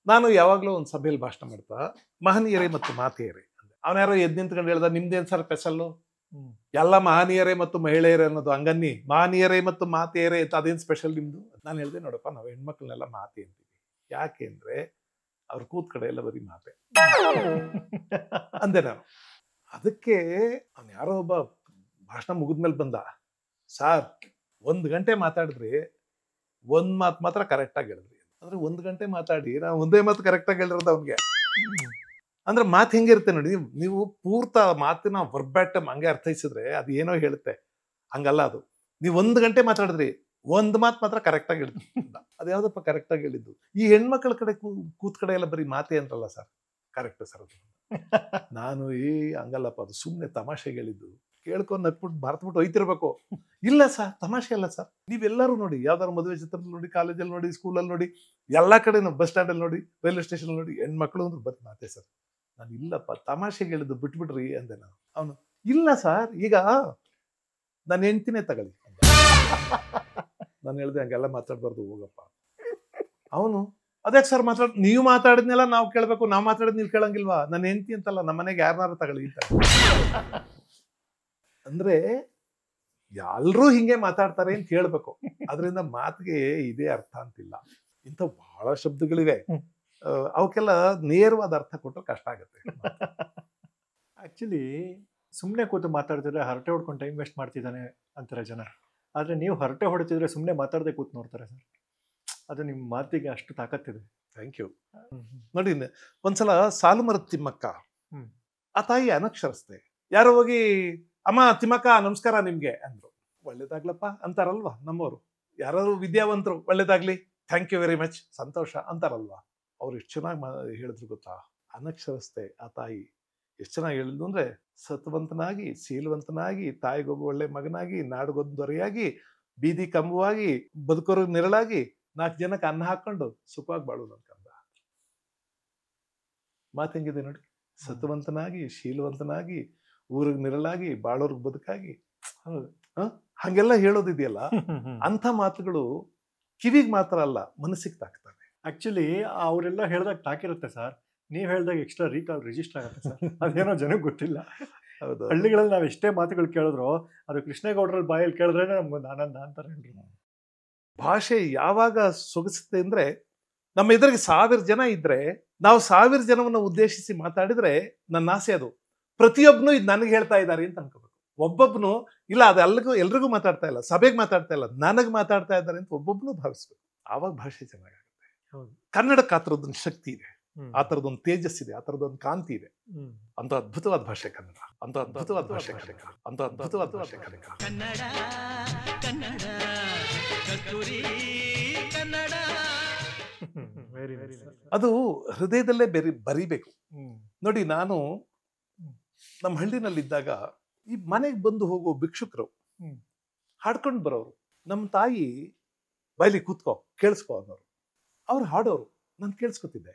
ನಾನು ಯಾವಾಗ್ಲೂ ಒಂದು ಸಭೆಯಲ್ಲಿ ಭಾಷಣ ಮಾಡ್ತಾ ಮಹನೀಯರೇ ಮತ್ತು ಮಾತೆಯರೇ ಅಂದೆ. ಅವನ್ಯಾರೋ ಎದ್ದು ನಿಂತ್ಕೊಂಡು ಹೇಳ್ದ, ನಿಮ್ದೇನ್ ಸರ್ ಸ್ಪೆಷಲ್ಲು? ಎಲ್ಲ ಮಹನೀಯರೇ ಮತ್ತು ಮಹಿಳೆಯರೇ ಅನ್ನೋದು ಹಂಗನ್ನಿ, ಮಹನೀಯರೇ ಮತ್ತು ಮಾತೆಯರೇ ಅಂತ ಅದೇನು ಸ್ಪೆಷಲ್ ನಿಮ್ದು? ನಾನು ಹೇಳ್ದೆ, ನೋಡಪ್ಪ, ನಾವು ಹೆಣ್ಮಕ್ಳನ್ನೆಲ್ಲ ಮಾತೆ ಅಂತೀವಿ. ಯಾಕೆ ಅಂದ್ರೆ ಅವ್ರ ಕೂತ್ ಕಡೆ ಎಲ್ಲ ಬರೀ ಮಾತೆ ಅಂದೆ ನಾನು. ಅದಕ್ಕೆ ಅವ್ನು ಯಾರೋ ಒಬ್ಬ ಭಾಷಣ ಮುಗಿದ್ಮೇಲೆ ಬಂದ, ಸಾರ್ 1 ಗಂಟೆ ಮಾತಾಡಿದ್ರಿ, 1 ಮಾತು ಮಾತ್ರ ಕರೆಕ್ಟಾಗಿ ಹೇಳಿದ್ರಿ. ಅಂದ್ರೆ 1 ಗಂಟೆ ಮಾತಾಡಿ ನಾವು ಒಂದೇ ಮಾತು ಕರೆಕ್ಟಾಗಿ ಹೇಳಿರೋದು ಅವ್ನಿಗೆ. ಅಂದ್ರೆ ಮಾತು ಹೆಂಗಿರುತ್ತೆ ನೋಡಿ, ನೀವು ಪೂರ್ತ ಮಾತಿನ ವರ್ಬ್ಯಾಟಮ್ ಹಂಗೆ ಅರ್ಥೈಸಿದ್ರೆ ಅದು ಏನೋ ಹೇಳುತ್ತೆ. ಹಂಗಲ್ಲ ಅದು. ನೀವು 1 ಗಂಟೆ ಮಾತಾಡಿದ್ರಿ, 1 ಮಾತು ಮಾತ್ರ ಕರೆಕ್ಟಾಗಿ ಹೇಳಿದ್ರಿ. ಅದ್ಯಾವ್ದಪ್ಪ ಕರೆಕ್ಟಾಗಿ ಹೇಳಿದ್ದು? ಈ ಹೆಣ್ಮಕ್ಳ ಕಡೆ ಕೂತ್ ಕಡೆ ಎಲ್ಲ ಬರೀ ಮಾತೆ ಅಂತಲ್ಲ ಸರ್. ಕರೆಕ್ಟ್ ಸರ್ ಅದು. ನಾನು ಹಂಗಲ್ಲಪ್ಪ, ಅದು ಸುಮ್ಮನೆ ತಮಾಷೆಗೆ ಹೇಳಿದ್ದು, ಕೇಳ್ಕೊಂಡು ನಕ್ಬಿಟ್ಟು ಮರ್ತ್ಬಿಟ್ಟು ಹೋಯ್ತಿರ್ಬೇಕು. ಇಲ್ಲ ಸರ್, ತಮಾಷೆ ಅಲ್ಲ ಸರ್. ನೀವೆಲ್ಲರೂ ನೋಡಿ, ಯಾವ್ದಾದ್ರು ಮದುವೆ ಚಿತ್ರದಲ್ಲಿ ನೋಡಿ, ಕಾಲೇಜಲ್ಲಿ ನೋಡಿ, ಸ್ಕೂಲಲ್ಲಿ ನೋಡಿ, ಎಲ್ಲ ಕಡೆ ಬಸ್ ಸ್ಟ್ಯಾಂಡಲ್ಲಿ ನೋಡಿ, ರೈಲ್ವೆ ಸ್ಟೇಷನ್ ನೋಡಿ, ಹೆಣ್ಮಕ್ಳು ಅಂದ್ರೆ ಬರೀ ಮಾತೆ ಸರ್. ನಾನು ಇಲ್ಲಪ್ಪ, ತಮಾಷೆಗೆ ಹೇಳಿದ್ದು ಬಿಟ್ಬಿಡ್ರಿ ಅಂದೆ ನಾನು. ಅವನು ಇಲ್ಲ ಸರ್, ಈಗ ನಾನು ಹೆಂಡ್ತಿನೇ ತಗೊಳ್ಳಿ. ನಾನು ಹೇಳ್ದೆ, ಹಂಗೆಲ್ಲ ಮಾತಾಡ್ಬಾರ್ದು, ಹೋಗಪ್ಪ. ಅವನು ಅದ್ಯಾಕೆ ಸರ್ ನೀವು ಮಾತಾಡಿದ್ನೆಲ್ಲ ನಾವು ಕೇಳ್ಬೇಕು, ನಾವು ಮಾತಾಡಿದ್ ನೀವು ಕೇಳಂಗಿಲ್ವಾ? ನನ್ನ ಹೆಂಡ್ತಿ ಅಂತಲ್ಲ, ನಮ್ಮ ಮನೆಗೆ ಯಾರನ್ನಾರು ತಗೊಳ್ಳಿ ಅಂತ. ಅಂದ್ರೆ ಎಲ್ರೂ ಹಿಂಗೆ ಮಾತಾಡ್ತಾರೆ ಅಂತ ಹೇಳ್ಬೇಕು. ಅದರಿಂದ ಮಾತಿಗೆ ಇದೇ ಅರ್ಥ ಅಂತಿಲ್ಲ. ಇಂಥ ಬಹಳ ಶಬ್ದಗಳಿವೆ, ಅವಕ್ಕೆಲ್ಲ ನೇರವಾದ ಅರ್ಥ ಕೊಟ್ಟರೆ ಕಷ್ಟ ಆಗುತ್ತೆ. ಆಕ್ಚುಲಿ ಸುಮ್ಮನೆ ಕೂತು ಮಾತಾಡ್ತಿದ್ರೆ ಹರಟೆ ಹೊಡ್ಕೊಂಡು ಟೈಮ್ ವೇಸ್ಟ್ ಮಾಡ್ತಿದ್ದಾನೆ ಅಂತಾರೆ ಜನ. ಆದ್ರೆ ನೀವು ಹರಟೆ ಹೊಡ್ತಿದ್ರೆ ಸುಮ್ಮನೆ ಮಾತಾಡದೆ ಕೂತು ನೋಡ್ತಾರೆ ಸರ್. ಅದು ನಿಮ್ಮ ಮಾತಿಗೆ ಅಷ್ಟು ತಾಕತ್ತಿದೆ. Thank you. ನೋಡಿ, ಒಂದ್ಸಲ ಸಾಲುಮರದ ತಿಮ್ಮಕ್ಕ, ಆ ತಾಯಿ ಅನಕ್ಷರಸ್ತೆ. ಯಾರೋ ಹೋಗಿ, ಅಮ್ಮ ತಿಮ್ಮಕ್ಕ ನಮಸ್ಕಾರ ನಿಮ್ಗೆ ಅಂದ್ರು. ಒಳ್ಳೇದಾಗ್ಲಪ್ಪ ಅಂತಾರಲ್ವಾ ನಮ್ಮವರು. ಯಾರು ವಿದ್ಯಾವಂತರು, ಒಳ್ಳೇದಾಗ್ಲಿ, ಥ್ಯಾಂಕ್ ಯು ವೆರಿ ಮಚ್, ಸಂತೋಷ ಅಂತಾರಲ್ವಾ. ಅವ್ರು ಎಷ್ಟು ಚೆನ್ನಾಗಿ ಹೇಳಿದ್ರು ಗೊತ್ತಾ? ಅನಕ್ಷರಸ್ತೆ ಆ ತಾಯಿ ಎಷ್ಟು ಚೆನ್ನಾಗಿ ಹೇಳಿದ್ರು ಅಂದ್ರೆ, ಸತ್ವಂತನಾಗಿ, ಶೀಲವಂತನಾಗಿ, ತಾಯಿಗೊಬ್ಬ ಒಳ್ಳೆ ಮಗನಾಗಿ, ನಾಡಿಗೊಂದು ದೊರೆಯಾಗಿ, ಬೀದಿ ಕಂಬವಾಗಿ, ಬದುಕೋರು ನೆರಳಾಗಿ, 4 ಜನಕ್ಕೆ ಅನ್ನ ಹಾಕೊಂಡು ಸುಖವಾಗಿ ಬಾಳೋದು ಅನ್ಕಂದ. ಮಾತು ಹೆಂಗಿದೆ ನೋಡಿ, ಸತ್ವಂತನಾಗಿ, ಶೀಲವಂತನಾಗಿ, ಊರಿಗೆ ನೆರಳಾಗಿ, ಬಾಳೋರ್ಗ್ ಬದುಕಾಗಿ, ಹಂಗೆಲ್ಲ ಹೇಳೋದಿದೆಯಲ್ಲ, ಅಂಥ ಮಾತುಗಳು ಕಿವಿಗೆ ಮಾತ್ರ ಅಲ್ಲ, ಮನಸ್ಸಿಗೆ ತಾಕ್ತವೆ. ಆಕ್ಚುಲಿ ಅವರೆಲ್ಲ ಹೇಳ್ದಾಗ ತಾಕಿರುತ್ತೆ ಸರ್, ನೀವ್ ಹೇಳ್ದಾಗ ಎಕ್ಸ್ಟ್ರಾ ರೀಕಾಲ್ ರಿಜಿಸ್ಟರ್ ಆಗುತ್ತೆ ಸರ್. ಅದೇನೋ ಜನಕ್ಕೆ ಗೊತ್ತಿಲ್ಲ. ಹೌದು. ಹಳ್ಳಿಗಳಲ್ಲಿ ನಾವು ಎಷ್ಟೇ ಮಾತುಗಳು ಕೇಳಿದ್ರು ಅದು ಕೃಷ್ಣೇಗೌಡರ ಬಾಯಲ್ಲಿ ಕೇಳಿದ್ರೆ ನಮ್ಗೊಂದು ಆನಂದ ಅಂತಾರೆ. ಭಾಷೆ ಯಾವಾಗ ಸೊಗಸುತ್ತೆ ಅಂದ್ರೆ, ನಮ್ಮ ಎದುರಿಗೆ 1000 ಜನ ಇದ್ರೆ, ನಾವು 1000 ಜನವನ್ನ ಉದ್ದೇಶಿಸಿ ಮಾತಾಡಿದ್ರೆ, ನನ್ನ ಆಸೆ ಅದು ಪ್ರತಿಯೊಬ್ಬನು ಇದು ನನಗೆ ಹೇಳ್ತಾ ಇದ್ದಾರೆ ಅಂತ ಅನ್ಕೋಬೇಕು. ಒಬ್ಬೊಬ್ಬನು ಇಲ್ಲ, ಅದು ಎಲ್ರಿಗೂ ಮಾತಾಡ್ತಾ ಇಲ್ಲ, ಸಭೆಗೆ ಮಾತಾಡ್ತಾ ಇಲ್ಲ, ನನಗೆ ಮಾತಾಡ್ತಾ ಇದ್ದಾರೆ ಅಂತ ಒಬ್ಬೊಬ್ಬನು ಭಾವಿಸ್ಬೇಕು. ಆವಾಗ ಭಾಷೆ ಚೆನ್ನಾಗಾಗುತ್ತೆ. ಕನ್ನಡಕ್ಕೆ ಆ ಥರದೊಂದು ಶಕ್ತಿ ಇದೆ, ಆ ಥರದೊಂದು ತೇಜಸ್ಸಿದೆ, ಆ ಥರದೊಂದು ಕಾಂತಿ ಇದೆ. ಅಂತ ಅದ್ಭುತವಾದ ಭಾಷೆ ಕನ್ನಡ, ಅಂತ ಅದ್ಭುತವಾದ ಭಾಷೆ ಕನ್ನಡ, ಅಂತ ಅದ್ಭುತವಾದ ಭಾಷೆ ಕನ್ನಡ. ಅದು ಹೃದಯದಲ್ಲೇ ಬರಿಬೇಕು. ನೋಡಿ, ನಾನು ನಮ್ಮ ಹಳ್ಳಿನಲ್ಲಿದ್ದಾಗ ಈ ಮನೆಗೆ ಬಂದು ಹೋಗೋ ಭಿಕ್ಷುಕರು ಹಾಡ್ಕೊಂಡು ಬರೋರು. ನಮ್ಮ ತಾಯಿ ಬೈಲಿ ಕೂತ್ಕೋ ಕೇಳಿಸ್ಕೊ ಅನ್ನೋರು. ಅವ್ರು ಹಾಡೋರು, ನಾನು ಕೇಳಿಸ್ಕೊತಿದ್ದೆ.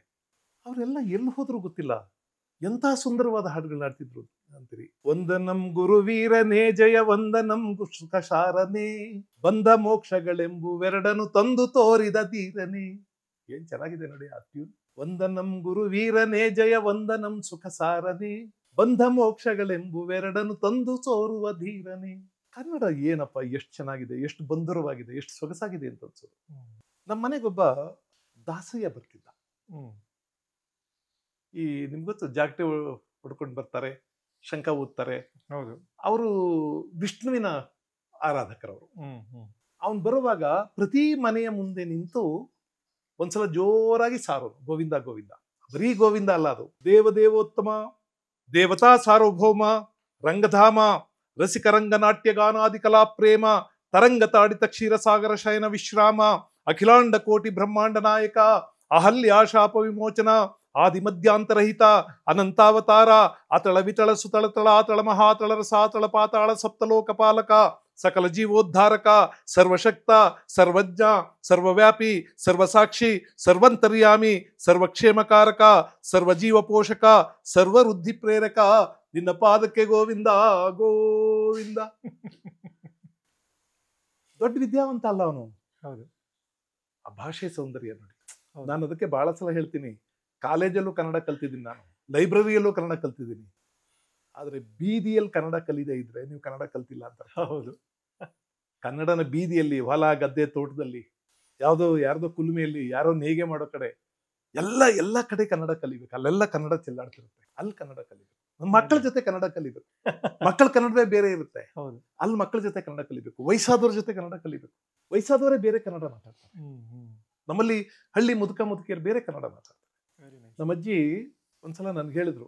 ಅವರೆಲ್ಲ ಎಲ್ಲಿ ಹೋದ್ರು ಗೊತ್ತಿಲ್ಲ, ಎಂಥ ಸುಂದರವಾದ ಹಾಡುಗಳನ್ನ ಹಾಡ್ತಿದ್ರು ಅಂತೀರಿ. ವಂದನಂ ಗುರುವೀರನೇ ಜಯ ವಂದನಂ ಸುಖಸಾರನೇ, ಬಂಧ ಮೋಕ್ಷಗಳೆಂಬುವೆರಡನು ತಂದು ತೋರಿದ ಧೀರನೇ. ಏನ್ ಚೆನ್ನಾಗಿದೆ ನೋಡಿ ಆ ಟ್ಯೂನ್. ವಂದನಂ ಗುರುವೀರನೇ ಜಯ ವಂದನಂ ಸುಖಸಾರನೇ, ಬಂಧ ಮೋಕ್ಷಗಳೆಂಬುವೆರಡನು ತಂದು ತೋರುವ ಧೀರನೇ. ಕನ್ನಡ ಏನಪ್ಪ ಎಷ್ಟು ಚೆನ್ನಾಗಿದೆ, ಎಷ್ಟು ಬಂಧುರವಾಗಿದೆ, ಎಷ್ಟು ಸೊಗಸಾಗಿದೆ ಅಂತ ಅನ್ಸೋದು. ನಮ್ಮ ಮನೆಗೊಬ್ಬ ದಾಸಯ್ಯ ಬರ್ತಿದ್ದ. ಈ ನಿಮ್ಗೆ ಗೊತ್ತು, ಜಾಗಟೆ ಹೊಡ್ಕೊಂಡು ಬರ್ತಾರೆ, ಶಂಖ ಊದ್ತಾರೆ. ಹೌದು. ಅವರು ವಿಷ್ಣುವಿನ ಆರಾಧಕರವರು. ಅವನು ಬರುವಾಗ ಪ್ರತಿ ಮನೆಯ ಮುಂದೆ ನಿಂತು ಒಂದ್ಸಲ ಜೋರಾಗಿ ಸಾರೋನು, ಗೋವಿಂದ ಗೋವಿಂದ. ಬರೀ ಗೋವಿಂದ ಅಲ್ಲ, ಅದು ದೇವದೇವೋತ್ತಮ, ದೇವತಾ ಸಾರ್ವಭೌಮ, ರಂಗಧಾಮ, ರಸಿಕರಂಗನಾಟ್ಯ ಗಾನಾದಿ ಕಲಾ ಪ್ರೇಮ, ತರಂಗ ತಾಡಿತ ಕ್ಷೀರಸಾಗರ ಶಯನ ವಿಶ್ರಾಮ, ಅಖಿಲಾಂಡ ಕೋಟಿ ಬ್ರಹ್ಮಾಂಡ ನಾಯಕ, ಅಹಲ್ಯ ಶಾಪ ವಿಮೋಚನ, ಆದಿ ಮಧ್ಯಾಂತರಹಿತ, ಅನಂತಾವತಾರ, ಅತಳ ವಿತಳ ಸುತಳತಳ ಆತಳ ಮಹಾತಳ ರಸಾತಳ ಪಾತಾಳ ಸಪ್ತಲೋಕ ಪಾಲಕ, ಸಕಲ ಜೀವೋದ್ಧಾರಕ, ಸರ್ವಶಕ್ತ, ಸರ್ವಜ್ಞ, ಸರ್ವವ್ಯಾಪಿ, ಸರ್ವಸಾಕ್ಷಿ, ಸರ್ವಂತರ್ಯಾಮಿ, ಸರ್ವಕ್ಷೇಮಕಾರಕ, ಸರ್ವಜೀವ ಪೋಷಕ, ಸರ್ವವೃದ್ಧಿ ಪ್ರೇರಕ, ನಿನ್ನ ಪಾದಕ್ಕೆ ಗೋವಿಂದ ಗೋವಿಂದ. ದೊಡ್ಡ ವಿದ್ಯಾವಂತ ಅಲ್ಲ ಅವನು. ಹೌದು. ಆ ಭಾಷೆ ಸೌಂದರ್ಯ ನೋಡಿ. ನಾನು ಅದಕ್ಕೆ ಬಹಳ ಸಲ ಹೇಳ್ತೀನಿ, ಕಾಲೇಜಲ್ಲೂ ಕನ್ನಡ ಕಲ್ತಿದ್ದೀನಿ, ನಾನು ಲೈಬ್ರರಿಯಲ್ಲೂ ಕನ್ನಡ ಕಲ್ತಿದ್ದೀನಿ. ಆದ್ರೆ ಬೀದಿಯಲ್ಲಿ ಕನ್ನಡ ಕಲಿದೇ ಇದ್ರೆ ನೀವು ಕನ್ನಡ ಕಲ್ತಿಲ್ಲ ಅಂತ. ಹೌದು. ಕನ್ನಡನ ಬೀದಿಯಲ್ಲಿ, ಹೊಲ ಗದ್ದೆ ತೋಟದಲ್ಲಿ, ಯಾರ್ದೋ ಕುಲುಮೆಯಲ್ಲಿ, ಯಾರೋ ನೇಯ್ಗೆ ಮಾಡೋ ಕಡೆ, ಎಲ್ಲ ಕಡೆ ಕನ್ನಡ ಕಲಿಬೇಕು. ಅಲ್ಲೆಲ್ಲ ಕನ್ನಡ ಚೆಲ್ಲಾಡ್ತಿರುತ್ತೆ, ಅಲ್ಲಿ ಕನ್ನಡ ಕಲಿಬೇಕು. ಮಕ್ಕಳ ಜೊತೆ ಕನ್ನಡ ಕಲಿಬೇಕು. ಮಕ್ಕಳ ಕನ್ನಡವೇ ಬೇರೆ ಇರುತ್ತೆ. ಹೌದು. ಅಲ್ಲಿ ಮಕ್ಕಳ ಜೊತೆ ಕನ್ನಡ ಕಲಿಬೇಕು. ವಯಸ್ಸಾದವ್ರ ಜೊತೆ ಕನ್ನಡ ಕಲಿಬೇಕು. ವಯಸ್ಸಾದವರೇ ಬೇರೆ ಕನ್ನಡ ಮಾತಾಡ್ತಾರೆ. ನಮ್ಮಲ್ಲಿ ಹಳ್ಳಿ ಮುದುಕಿಯರು ಬೇರೆ ಕನ್ನಡ ಮಾತಾಡ್ತಾರೆ. ನಮ್ಮ ಅಜ್ಜಿ ಒಂದ್ಸಲ ನನ್ಗೆ ಹೇಳಿದ್ರು,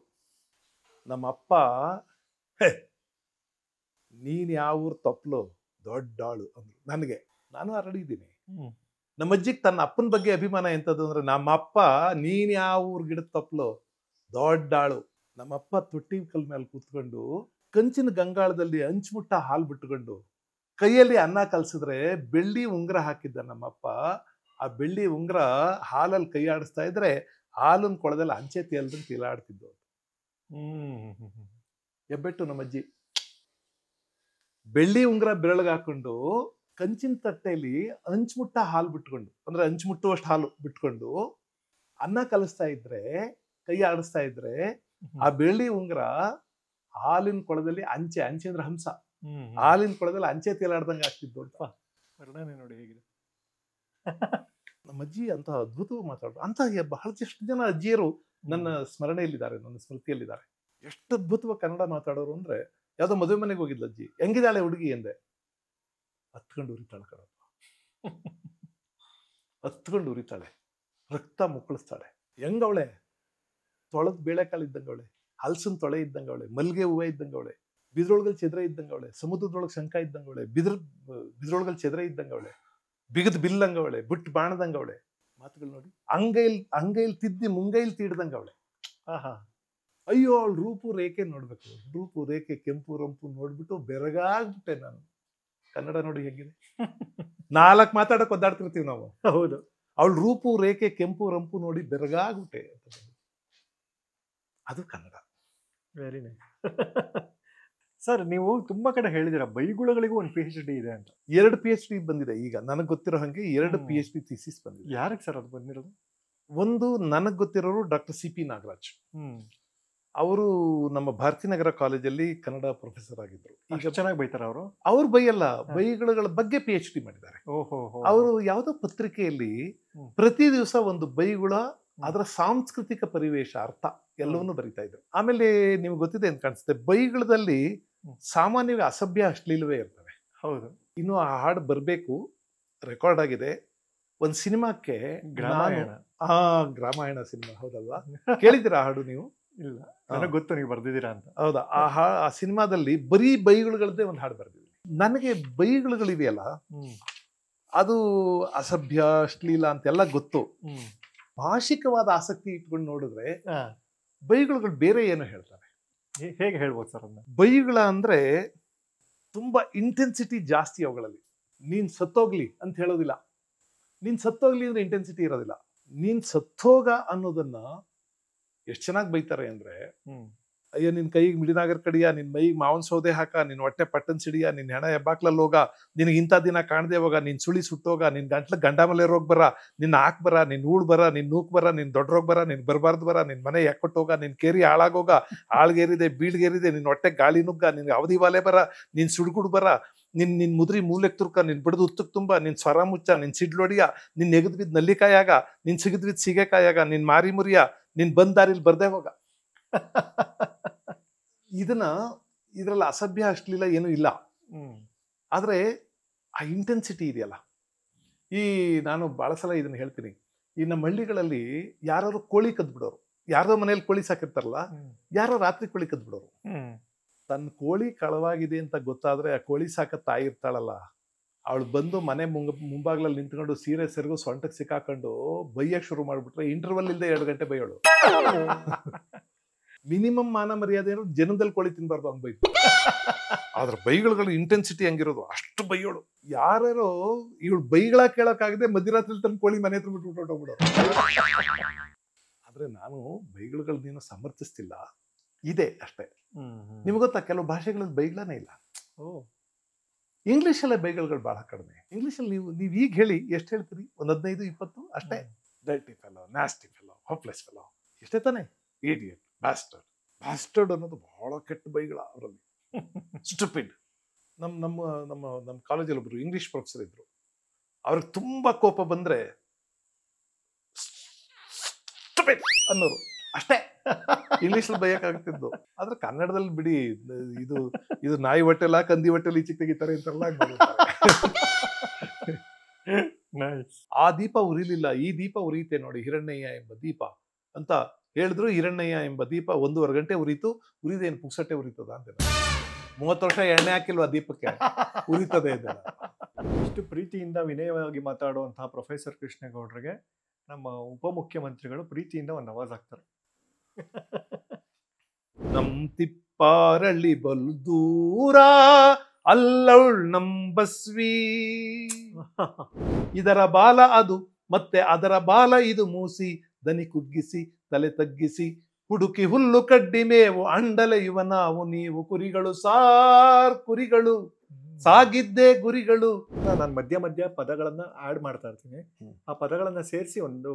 ನಮ್ಮ ಅಪ್ಪ ನೀನ್ ಯಾವ ಊರ್ ತಪ್ಪಲು ದೊಡ್ಡಾಳು ಅಂದ್ರು ನನಗೆ. ನಾನು ಹರಡಿದ್ದೀನಿ. ನಮ್ಮ ಅಜ್ಜಿಗೆ ತನ್ನ ಅಪ್ಪನ ಬಗ್ಗೆ ಅಭಿಮಾನ ಎಂತದ್ದು ಅಂದ್ರೆ, ನಮ್ಮ ಅಪ್ಪ ನೀನ್ ಯಾವ ಊರ್ ಗಿಡದ ತಪ್ಪಲು ದೊಡ್ಡಾಳು. ನಮ್ಮಪ್ಪ ತೊಟ್ಟಿ ಕಲ್ ಮೇಲೆ ಕೂತ್ಕೊಂಡು ಕಂಚಿನ ಗಂಗಾಳದಲ್ಲಿ ಹಂಚ್ಮುಟ್ಟ ಹಾಲು ಬಿಟ್ಕೊಂಡು ಕೈಯಲ್ಲಿ ಅನ್ನ ಕಲ್ಸಿದ್ರೆ ಬೆಳ್ಳಿ ಉಂಗ್ರ ಹಾಕಿದ್ದ ನಮ್ಮಪ್ಪ. ಆ ಬೆಳ್ಳಿ ಉಂಗ್ರ ಹಾಲಲ್ಲಿ ಕೈ ಆಡಿಸ್ತಾ ಇದ್ರೆ ಹಾಲನ್ ಕೊಳದಲ್ಲಿ ಅಂಚೆ ತೇಲ್ದಂಗೆ ತೇಲಾಡ್ತಿದ್ದು. ಎಬ್ಬೆಟ್ಟು ನಮ್ಮಜ್ಜಿ ಬೆಳ್ಳಿ ಉಂಗ್ರ ಬೆರಳಿಗೆ ಹಾಕೊಂಡು ಕಂಚಿನ ತಟ್ಟೆಯಲ್ಲಿ ಹಂಚ್ಮುಟ್ಟ ಹಾಲು ಬಿಟ್ಕೊಂಡು, ಅಂದ್ರೆ ಹಂಚ್ಮುಟ್ಟುವಷ್ಟು ಹಾಲು ಬಿಟ್ಕೊಂಡು ಅನ್ನ ಕಲಿಸ್ತಾ ಇದ್ರೆ, ಕೈ ಆಡಿಸ್ತಾ ಇದ್ರೆ ಆ ಬೆಳ್ಳಿ ಉಂಗ್ರ ಹಾಲಿನ ಕೊಳದಲ್ಲಿ ಅಂಚೆ ಅಂದ್ರೆ ಹಂಸ, ಹಾಲಿನ ಕೊಳದಲ್ಲಿ ಅಂಚೆ ತೇಲಾಡ್ದಂಗೆ ಆಗ್ತಿದ್ದು ಅಂತ ವರ್ಣನೆ ನೋಡಿ ಹೇಗಿದೆ. ನಮ್ಮ ಅಜ್ಜಿ ಅಂತ ಅದ್ಭುತವಾಗಿ ಮಾತಾಡೋರು. ಅಂತ ಬಹಳಷ್ಟು ಜನ ಅಜ್ಜಿಯರು ನನ್ನ ಸ್ಮರಣೆಯಲ್ಲಿದ್ದಾರೆ, ನನ್ನ ಸ್ಮೃತಿಯಲ್ಲಿದ್ದಾರೆ. ಎಷ್ಟು ಅದ್ಭುತವಾಗಿ ಕನ್ನಡ ಮಾತಾಡೋರು ಅಂದ್ರೆ, ಯಾವ್ದೋ ಮದುವೆ ಮನೆಗೆ ಹೋಗಿದ್ಲ ಅಜ್ಜಿ. ಹೆಂಗಿದ್ದಾಳೆ ಹುಡುಗಿ ಎಂದೆ. ಹತ್ಕೊಂಡು ಉರಿತಾಳೆ ಕಣಪ್ಪ, ಹತ್ಕೊಂಡು ಉರಿತಾಳೆ, ರಕ್ತ ಮುಕ್ಕಳಿಸ್ತಾಳೆ. ಹೆಂಗವಳೆ, ತೊಳೆದ್ ಬೇಳೆಕಾಳು ಇದ್ದಂಗವಳೆ, ಹಲ್ಸನ್ ತೊಳೆ ಇದ್ದಂಗವಳೆ, ಮಲ್ಗೆ ಹೂವ ಇದ್ದಂಗವಳೆ, ಬಿದ್ರೊಳಗಲ್ಲಿ ಚೆದ್ರೆ ಇದ್ದಂಗವಳೆ, ಸಮುದ್ರದೊಳಗೆ ಶಂಕ ಇದ್ದಂಗವಳೆ, ಬಿದ್ರೊಳಗಲ್ಲಿ ಚೆದ್ರೆ ಇದ್ದಂಗವಳೆ, ಬಿಗದ್ ಬಿಲ್ಲಂಗವಳೆ, ಬಿಟ್ಟು ಬಾಣದಂಗವಳೆ. ಮಾತುಗಳು ನೋಡಿ. ಅಂಗೈಲ್ ತಿದ್ದಿ ಮುಂಗೈಲ್ ತೀಡ್ದಂಗವಳೆ. ಅಯ್ಯೋ ಅವಳು ರೂಪು ರೇಖೆ ನೋಡ್ಬೇಕು. ರೂಪು ರೇಖೆ ಕೆಂಪು ರಂಪು ನೋಡ್ಬಿಟ್ಟು ಬೆರಗಾಗ್ಬಿಟ್ಟೆ ನಾನು. ಕನ್ನಡ ನೋಡಿ ಹೇಗಿದೆ. 4 ಮಾತಾಡಕ್ ಒದ್ದಾಡ್ತಿರ್ತೀವಿ ನಾವು. ಹೌದು. ಅವಳು ರೂಪು ರೇಖೆ ಕೆಂಪು ರಂಪು ನೋಡಿ ಬೆರಗಾಗ್ಬಿಟ್ಟೆ. ಅದು ಕನ್ನಡ. Very nice. ಸರ್, ನೀವು ತುಂಬಾ ಕಡೆ ಹೇಳಿದಿರ ಬೈಗುಳಗಳಿಗೂ ಒಂದು PhD ಇದೆ ಅಂತ. 2 PhD ಬಂದಿದೆ ಈಗ ನನಗೆ ಗೊತ್ತಿರೋ ಹಂಗೆ. 2 PhD ಥೀಸಿಸ್ ಬಂದಿದೆ. ಯಾರಿಗೆ ಸರ್ ಅದು ಬಂದಿರೋದು? ಒಂದು ನನಗೆ ಗೊತ್ತಿರೋರು ಡಾಕ್ಟರ್ CP ನಾಗರಾಜ್. ಅವರು ನಮ್ಮ ಭಾರತೀನಗರ ಕಾಲೇಜಲ್ಲಿ ಕನ್ನಡ ಪ್ರೊಫೆಸರ್ ಆಗಿದ್ರು. ಈಗ ಚೆನ್ನಾಗಿ ಬೈತಾರ ಅವರು? ಅವ್ರು ಬೈಯಲ್ಲ, ಬೈಗುಳಗಳ ಬಗ್ಗೆ PhD ಮಾಡಿದ್ದಾರೆ. ಅವರು ಯಾವುದೋ ಪತ್ರಿಕೆಯಲ್ಲಿ ಪ್ರತಿ ದಿವಸ ಒಂದು ಬೈಗುಳ, ಅದರ ಸಾಂಸ್ಕೃತಿಕ ಪರಿವೇಶ, ಅರ್ಥ ಎಲ್ಲವನ್ನೂ ಬರಿತಾ ಇದ್ರು. ಆಮೇಲೆ ನಿಮ್ಗೆ ಗೊತ್ತಿದೆ ಅಂತ ಕಾಣಿಸುತ್ತೆ, ಬೈಗುಳದಲ್ಲಿ ಸಾಮಾನ್ಯವಾಗಿ ಅಸಭ್ಯ ಅಶ್ಲೀಲವೇ ಇರ್ತವೆ. ಹೌದು. ಇನ್ನು ಆ ಹಾಡು ಬರಬೇಕು, ರೆಕಾರ್ಡ್ ಆಗಿದೆ. ಒಂದು ಸಿನಿಮಾಕ್ಕೆ ಗ್ರಾಮಾಯಣ ಸಿನಿಮಾ, ಹೌದಲ್ವಾ? ಕೇಳಿದ್ದೀರಾ ಆ ಹಾಡು ನೀವು? ಇಲ್ಲ, ನನಗೆ ಗೊತ್ತು ನೀವು ಬರ್ದಿದ್ದೀರಾ ಅಂತ. ಹೌದಾ? ಆ ಸಿನಿಮಾದಲ್ಲಿ ಬರೀ ಬೈಗುಳುಗಳದ್ದೇ ಒಂದು ಹಾಡು ಬರ್ದಿದ್ವಿ. ನನಗೆ ಬೈಗುಳುಗಳಿವೆಯಲ್ಲ, ಅದು ಅಸಭ್ಯ ಅಶ್ಲೀಲ ಅಂತೆಲ್ಲ ಗೊತ್ತು. ಭಾಷಿಕವಾದ ಆಸಕ್ತಿ ಇಟ್ಕೊಂಡು ನೋಡಿದ್ರೆ ಬೈಗುಳುಗಳು ಬೇರೆ ಏನೋ ಹೇಳ್ತಾರೆ. ಹೇಗೆ ಹೇಳ್ಬೋದು ಸರ್ ಅದನ್ನ? ಬೈಗುಳ ಅಂದ್ರೆ ತುಂಬ ಇಂಟೆನ್ಸಿಟಿ ಜಾಸ್ತಿ ಅವುಗಳಲ್ಲಿ. ನೀನು ಸತ್ತೋಗ್ಲಿ ಅಂತ ಹೇಳೋದಿಲ್ಲ. ನೀನು ಸತ್ತೋಗ್ಲಿ ಅಂದ್ರೆ ಇಂಟೆನ್ಸಿಟಿ ಇರೋದಿಲ್ಲ. ನೀನು ಸತ್ತೋಗ ಅನ್ನೋದನ್ನ ಎಷ್ಟು ಚೆನ್ನಾಗಿ ಬೈತಾರೆ ಅಂದ್ರೆ, ಅಯ್ಯೋ ನಿನ್ ಕೈಗೆ ಮಿಡಿನಾಗರ್ ಕಡಿಯ, ನಿನ್ ಮೈಗೆ ಮಾವನ್ ಸೌದೆ ಹಾಕ, ನಿನ್ ಹೊಟ್ಟೆ ಪಟ್ಟನ್ ಸಿಡಿಯ, ನಿನ್ ಹೆಣ ಹೆಬ್ಬಾಕ್ಲಲ್ಲಿ ಹೋಗ, ನಿನಗೆ ಇಂಥ ದಿನ ಕಾಣದೆ ಹೋಗ, ನಿನ್ ಸುಳಿ ಸುಟ್ಟೋಗ, ನಿನ್ ಗಂಟ್ಲ ಗಂಡಾಮಲೆ ರೋಗ ಬರ, ನಿನ್ನ ಹಾಕ್ ಬರ, ನಿನ್ ಊಳ್ ಬರ, ನಿನ್ ನೂಕ್ ಬರ, ನಿನ್ ದೊಡ್ಡ ರೋಗ ಬರ, ನಿನ್ ಬರಬಾರ್ದು ಬರ, ನಿನ್ ಮನೆ ಯಾಕೊಟ್ಟೋಗ, ನಿನ್ ಕೇರಿ ಹಾಳಾಗೋಗ, ಆಳ್ಗೇರಿದೆ ಬೀಳ್ಗೇರಿದೆ, ನಿನ್ ಹೊಟ್ಟೆ ಗಾಳಿ ನುಗ್ಗ, ನಿನ್ ಅವಧಿ ವಾಲೆ ಬರ, ನಿನ್ ಸುಡ್ಗುಡ್ ಬರ, ನಿನ್ ಮುದ್ರಿ ಮೂಲೆಕ್ ತುರ್ಕ, ನಿನ್ ಬಿಡದು ಉತ್ತಕ್ ತುಂಬ, ನಿನ್ ಸ್ವರ ಮುಚ್ಚ, ನಿನ್ ಸಿಡ್ಲೊಡಿಯ, ನಿನ್ ಎಗದ್ ಬಿದ್ದು ನಲ್ಲಿಕಾಯಾಗ, ನಿನ್ ಸಿಗದ್ ಬಿದ್ದು ಸೀಗೆಕಾಯಾಗ, ನಿನ್ ಮಾರಿ ಮುರಿಯ, ನಿನ್ ಬಂದ್ ದಾರಿಲಿ ಬರ್ದೇ ಹೋಗ. ಇದ್ರಲ್ಲಿ ಅಸಭ್ಯ ಅಷ್ಟಲಿಲ್ಲ ಏನೂ ಇಲ್ಲ. ಆದ್ರೆ ಆ ಇಂಟೆನ್ಸಿಟಿ ಇದೆಯಲ್ಲ, ಈ ನಾನು ಬಹಳ ಸಲ ಇದನ್ನ ಹೇಳ್ತೀನಿ, ಈ ನಮ್ಮ ಹಳ್ಳಿಗಳಲ್ಲಿ ಯಾರು ಕೋಳಿ ಕದ್ಬಿಡೋರು, ಯಾರೋ ಮನೇಲಿ ಕೋಳಿ ಸಾಕಿರ್ತಾರಲ್ಲ, ಯಾರೋ ರಾತ್ರಿ ಕೋಳಿ ಕದ್ಬಿಡೋರು. ತನ್ನ ಕೋಳಿ ಕಳವಾಗಿದೆ ಅಂತ ಗೊತ್ತಾದ್ರೆ ಆ ಕೋಳಿ ಸಾಕ ತಾಯಿ ಇರ್ತಾಳಲ್ಲ, ಅವಳು ಬಂದು ಮನೆ ಮುಂಭಾಗ್ಲಲ್ಲಿ ನಿಂತ್ಕೊಂಡು ಸೀರೆ ಸೆರಗು ಸೊಂಟಕ್ಕೆ ಸಿಕ್ಕಾಕೊಂಡು ಬೈಯಕ್ ಶುರು ಮಾಡ್ಬಿಟ್ರೆ ಇಂಟರ್ವಲ್ ಇಲ್ಲದೆ 2 ಗಂಟೆ ಬೈಯೋಳು. ಮಿನಿಮಮ್ ಮಾನ ಮರ್ಯಾದೆ ಜನದಲ್ಲಿ ಕೋಳಿ ತಿನ್ಬಾರ್ದು ಹಂಗ್ ಬೈತು. ಆದ್ರೆ ಬೈಗಳ ಇಂಟೆನ್ಸಿಟಿ ಹಂಗಿರೋದು, ಅಷ್ಟು ಬೈಯೋಳು. ಯಾರ್ಯಾರೋ ಇವಳು ಬೈಗಳ ಕೇಳಕ್ಕಾಗದೆ ಮಧ್ಯರಾತ್ರಿ ತನ್ನ ಕೋಳಿ ಮನೆ ಹತ್ರ ಬಿಟ್ಬಿಟ್ಟು ಹೊಟ್ಟೋಗ್ಬಿಡೋರು. ಆದ್ರೆ ನಾನು ಬೈಗಳನ್ನ ಸಮರ್ಥಿಸ್ತಿಲ್ಲ, ಇದೆ ಅಷ್ಟೇ. ನಿಮ್ಗೆ ಗೊತ್ತಾ, ಕೆಲವು ಭಾಷೆಗಳಲ್ಲಿ ಬೈಗಳೇ ಇಲ್ಲ. ಇಂಗ್ಲಿಷಲ್ಲೇ ಬೈಗಳು ಬಹಳ ಕಡಿಮೆ. ಇಂಗ್ಲಿಷಲ್ಲಿ ನೀವು ಈಗ ಹೇಳಿ ಎಷ್ಟು ಹೇಳ್ತೀರಿ? 15-20 ಅಷ್ಟೇ. Dirty fellow, nasty fellow, hopeless fellow, ಇಷ್ಟೇ ತಾನೆ. ಇಡಿಯಟ್, ಬ್ಯಾಸ್ಟರ್ಡ್ ಅನ್ನೋದು ಬಹಳ ಕೆಟ್ಟ ಬೈಗಳ ಅವರಲ್ಲಿ. ಸ್ಟುಪಿಡ್. ನಮ್ಮ ಕಾಲೇಜಲ್ಲಿ ಒಬ್ರು ಇಂಗ್ಲಿಷ್ ಪ್ರೊಫೆಸರ್ ಇದ್ರು, ಅವ್ರಿಗೆ ತುಂಬಾ ಕೋಪ ಬಂದ್ರೆ ಸ್ಟುಪಿಡ್ ಅನ್ನೋರು ಅಷ್ಟೇ. ಇಂಗ್ಲಿಷಲ್ಲಿ ಬೈಯಕ್ಕಾಗ್ತಿದ್ದು. ಆದ್ರೆ ಕನ್ನಡದಲ್ಲಿ ಬಿಡಿ, ಇದು ನಾಯಿ ಹೊಟ್ಟೆಲ್ಲ ಕಂದಿ ಹೊಟ್ಟೆಲಿ ಈಚೆ ತೆಗಿತಾರೆ ಅಂತಾರಲ್ಲ. ಆ ದೀಪ ಉರಿಲಿಲ್ಲ, ಈ ದೀಪ ಉರಿಯುತ್ತೆ ನೋಡಿ, ಹಿರಣ್ಣಯ್ಯ ಎಂಬ ದೀಪ ಅಂತ ಹೇಳಿದ್ರು. ಹಿರಣ್ಣಯ್ಯ ಎಂಬ ದೀಪ 1.5 ಗಂಟೆ ಉರಿತು. ಉರಿದೇನು ಪುಕ್ಸಟ್ಟೆ ಉರಿತದ ಅಂತ. 30 ವರ್ಷ ಎಣ್ಣೆ ಹಾಕಿಲ್ವಾ ದೀಪಕ್ಕೆ, ಉರಿತದೆ ಇದೆಲ್ಲ. ಇಷ್ಟು ಪ್ರೀತಿಯಿಂದ ವಿನಯವಾಗಿ ಮಾತಾಡುವಂತಹ ಪ್ರೊಫೆಸರ್ ಕೃಷ್ಣೇಗೌಡರಿಗೆ ನಮ್ಮ ಉಪಮುಖ್ಯಮಂತ್ರಿಗಳು ಪ್ರೀತಿಯಿಂದ ಒಂದು ಅವಾಜ್ ಹಾಕ್ತಾರೆ. ನಮ್ ತಿಪ್ಪಾರಳ್ಳಿ ಬಲು ದೂರ ಅಲ್ಲವಳ್ ನಂಬಸ್ವಿ, ಇದರ ಬಾಲ ಅದು ಮತ್ತೆ ಅದರ ಬಾಲ ಇದು ಮೂಸಿ, ದನಿ ಕುಗ್ಗಿಸಿ ತಲೆ ತಗ್ಗಿಸಿ ಹುಡುಕಿ ಹುಲ್ಲು ಕಡ್ಡಿ ಮೇವು ಅಂಡಲೆಯುವ ನಾವು ನೀವು ಕುರಿಗಳು ಸಾರ್ ಕುರಿಗಳು ಸಾಗಿದ್ದೇ ಗುರಿಗಳು. ನಾನು ಮಧ್ಯ ಪದಗಳನ್ನ ಆಡ್ ಮಾಡ್ತಾ ಇರ್ತೀನಿ. ಆ ಪದಗಳನ್ನ ಸೇರಿಸಿ ಒಂದು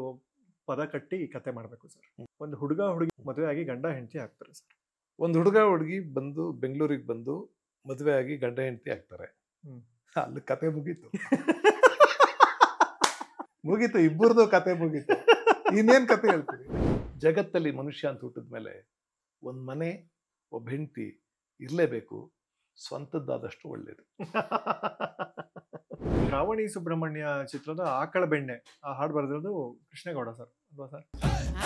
ಪದ ಕಟ್ಟಿ ಕತೆ ಮಾಡ್ಬೇಕು ಸರ್. ಒಂದು ಹುಡುಗ ಹುಡುಗಿ ಮದುವೆ ಆಗಿ ಗಂಡ ಹೆಂಡತಿ ಆಗ್ತಾರೆ ಸರ್. ಒಂದು ಹುಡುಗ ಹುಡುಗಿ ಬಂದು ಬೆಂಗಳೂರಿಗೆ ಬಂದು ಮದುವೆ ಆಗಿ ಗಂಡ ಹೆಂಡತಿ ಆಗ್ತಾರೆ. ಅಲ್ಲಿ ಕತೆ ಮುಗೀತು. ಮುಗೀತು, ಇಬ್ಬರದು ಕತೆ ಮುಗೀತು. ಇನ್ನೇನ್ ಕತೆ ಹೇಳ್ತೀವಿ? ಜಗತ್ತಲ್ಲಿ ಮನುಷ್ಯ ಅಂತ ಹುಟ್ಟಿದ್ಮೇಲೆ ಒಂದ್ ಮನೆ, ಒಬ್ಬ ಹೆಂಡತಿ ಇರ್ಲೇಬೇಕು. ಸ್ವಂತದ್ದಾದಷ್ಟು ಒಳ್ಳೇದು. ಶ್ರಾವಣಿ ಸುಬ್ರಹ್ಮಣ್ಯ ಚಿತ್ರದ ಆಕಳ ಬೆಣ್ಣೆ ಆ ಹಾಡು ಬರೆದಿರೋದು ಕೃಷ್ಣೇಗೌಡ ಸರ್ ಅಲ್ವಾ ಸರ್?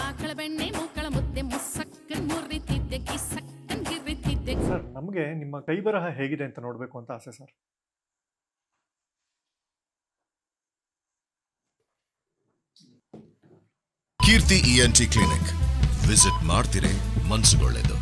ಆಕಳ ಬೆಣ್ಣೆ ಮೂಕಳ ಮುದ್ದೆ ಮುಸ್ಸಕ್ಕನ್ ಮುರಿತಿದ್ದೆ ಕಿಸಕ್ಕನ್ ಗಿರಿತಿದ್ದೆ. ಸರ್, ನಮಗೆ ನಿಮ್ಮ ಕೈ ಬರಹ ಹೇಗಿದೆ ಅಂತ ನೋಡ್ಬೇಕು ಅಂತ ಆಸೆ ಸರ್. ಕೀರ್ತಿ ENT ಕ್ಲಿನಿಕ್ ವಿಸಿಟ್ ಮಾಡ್ತಿರೇ ಮನ್ಸುಗೊಳ್ಳೆದು.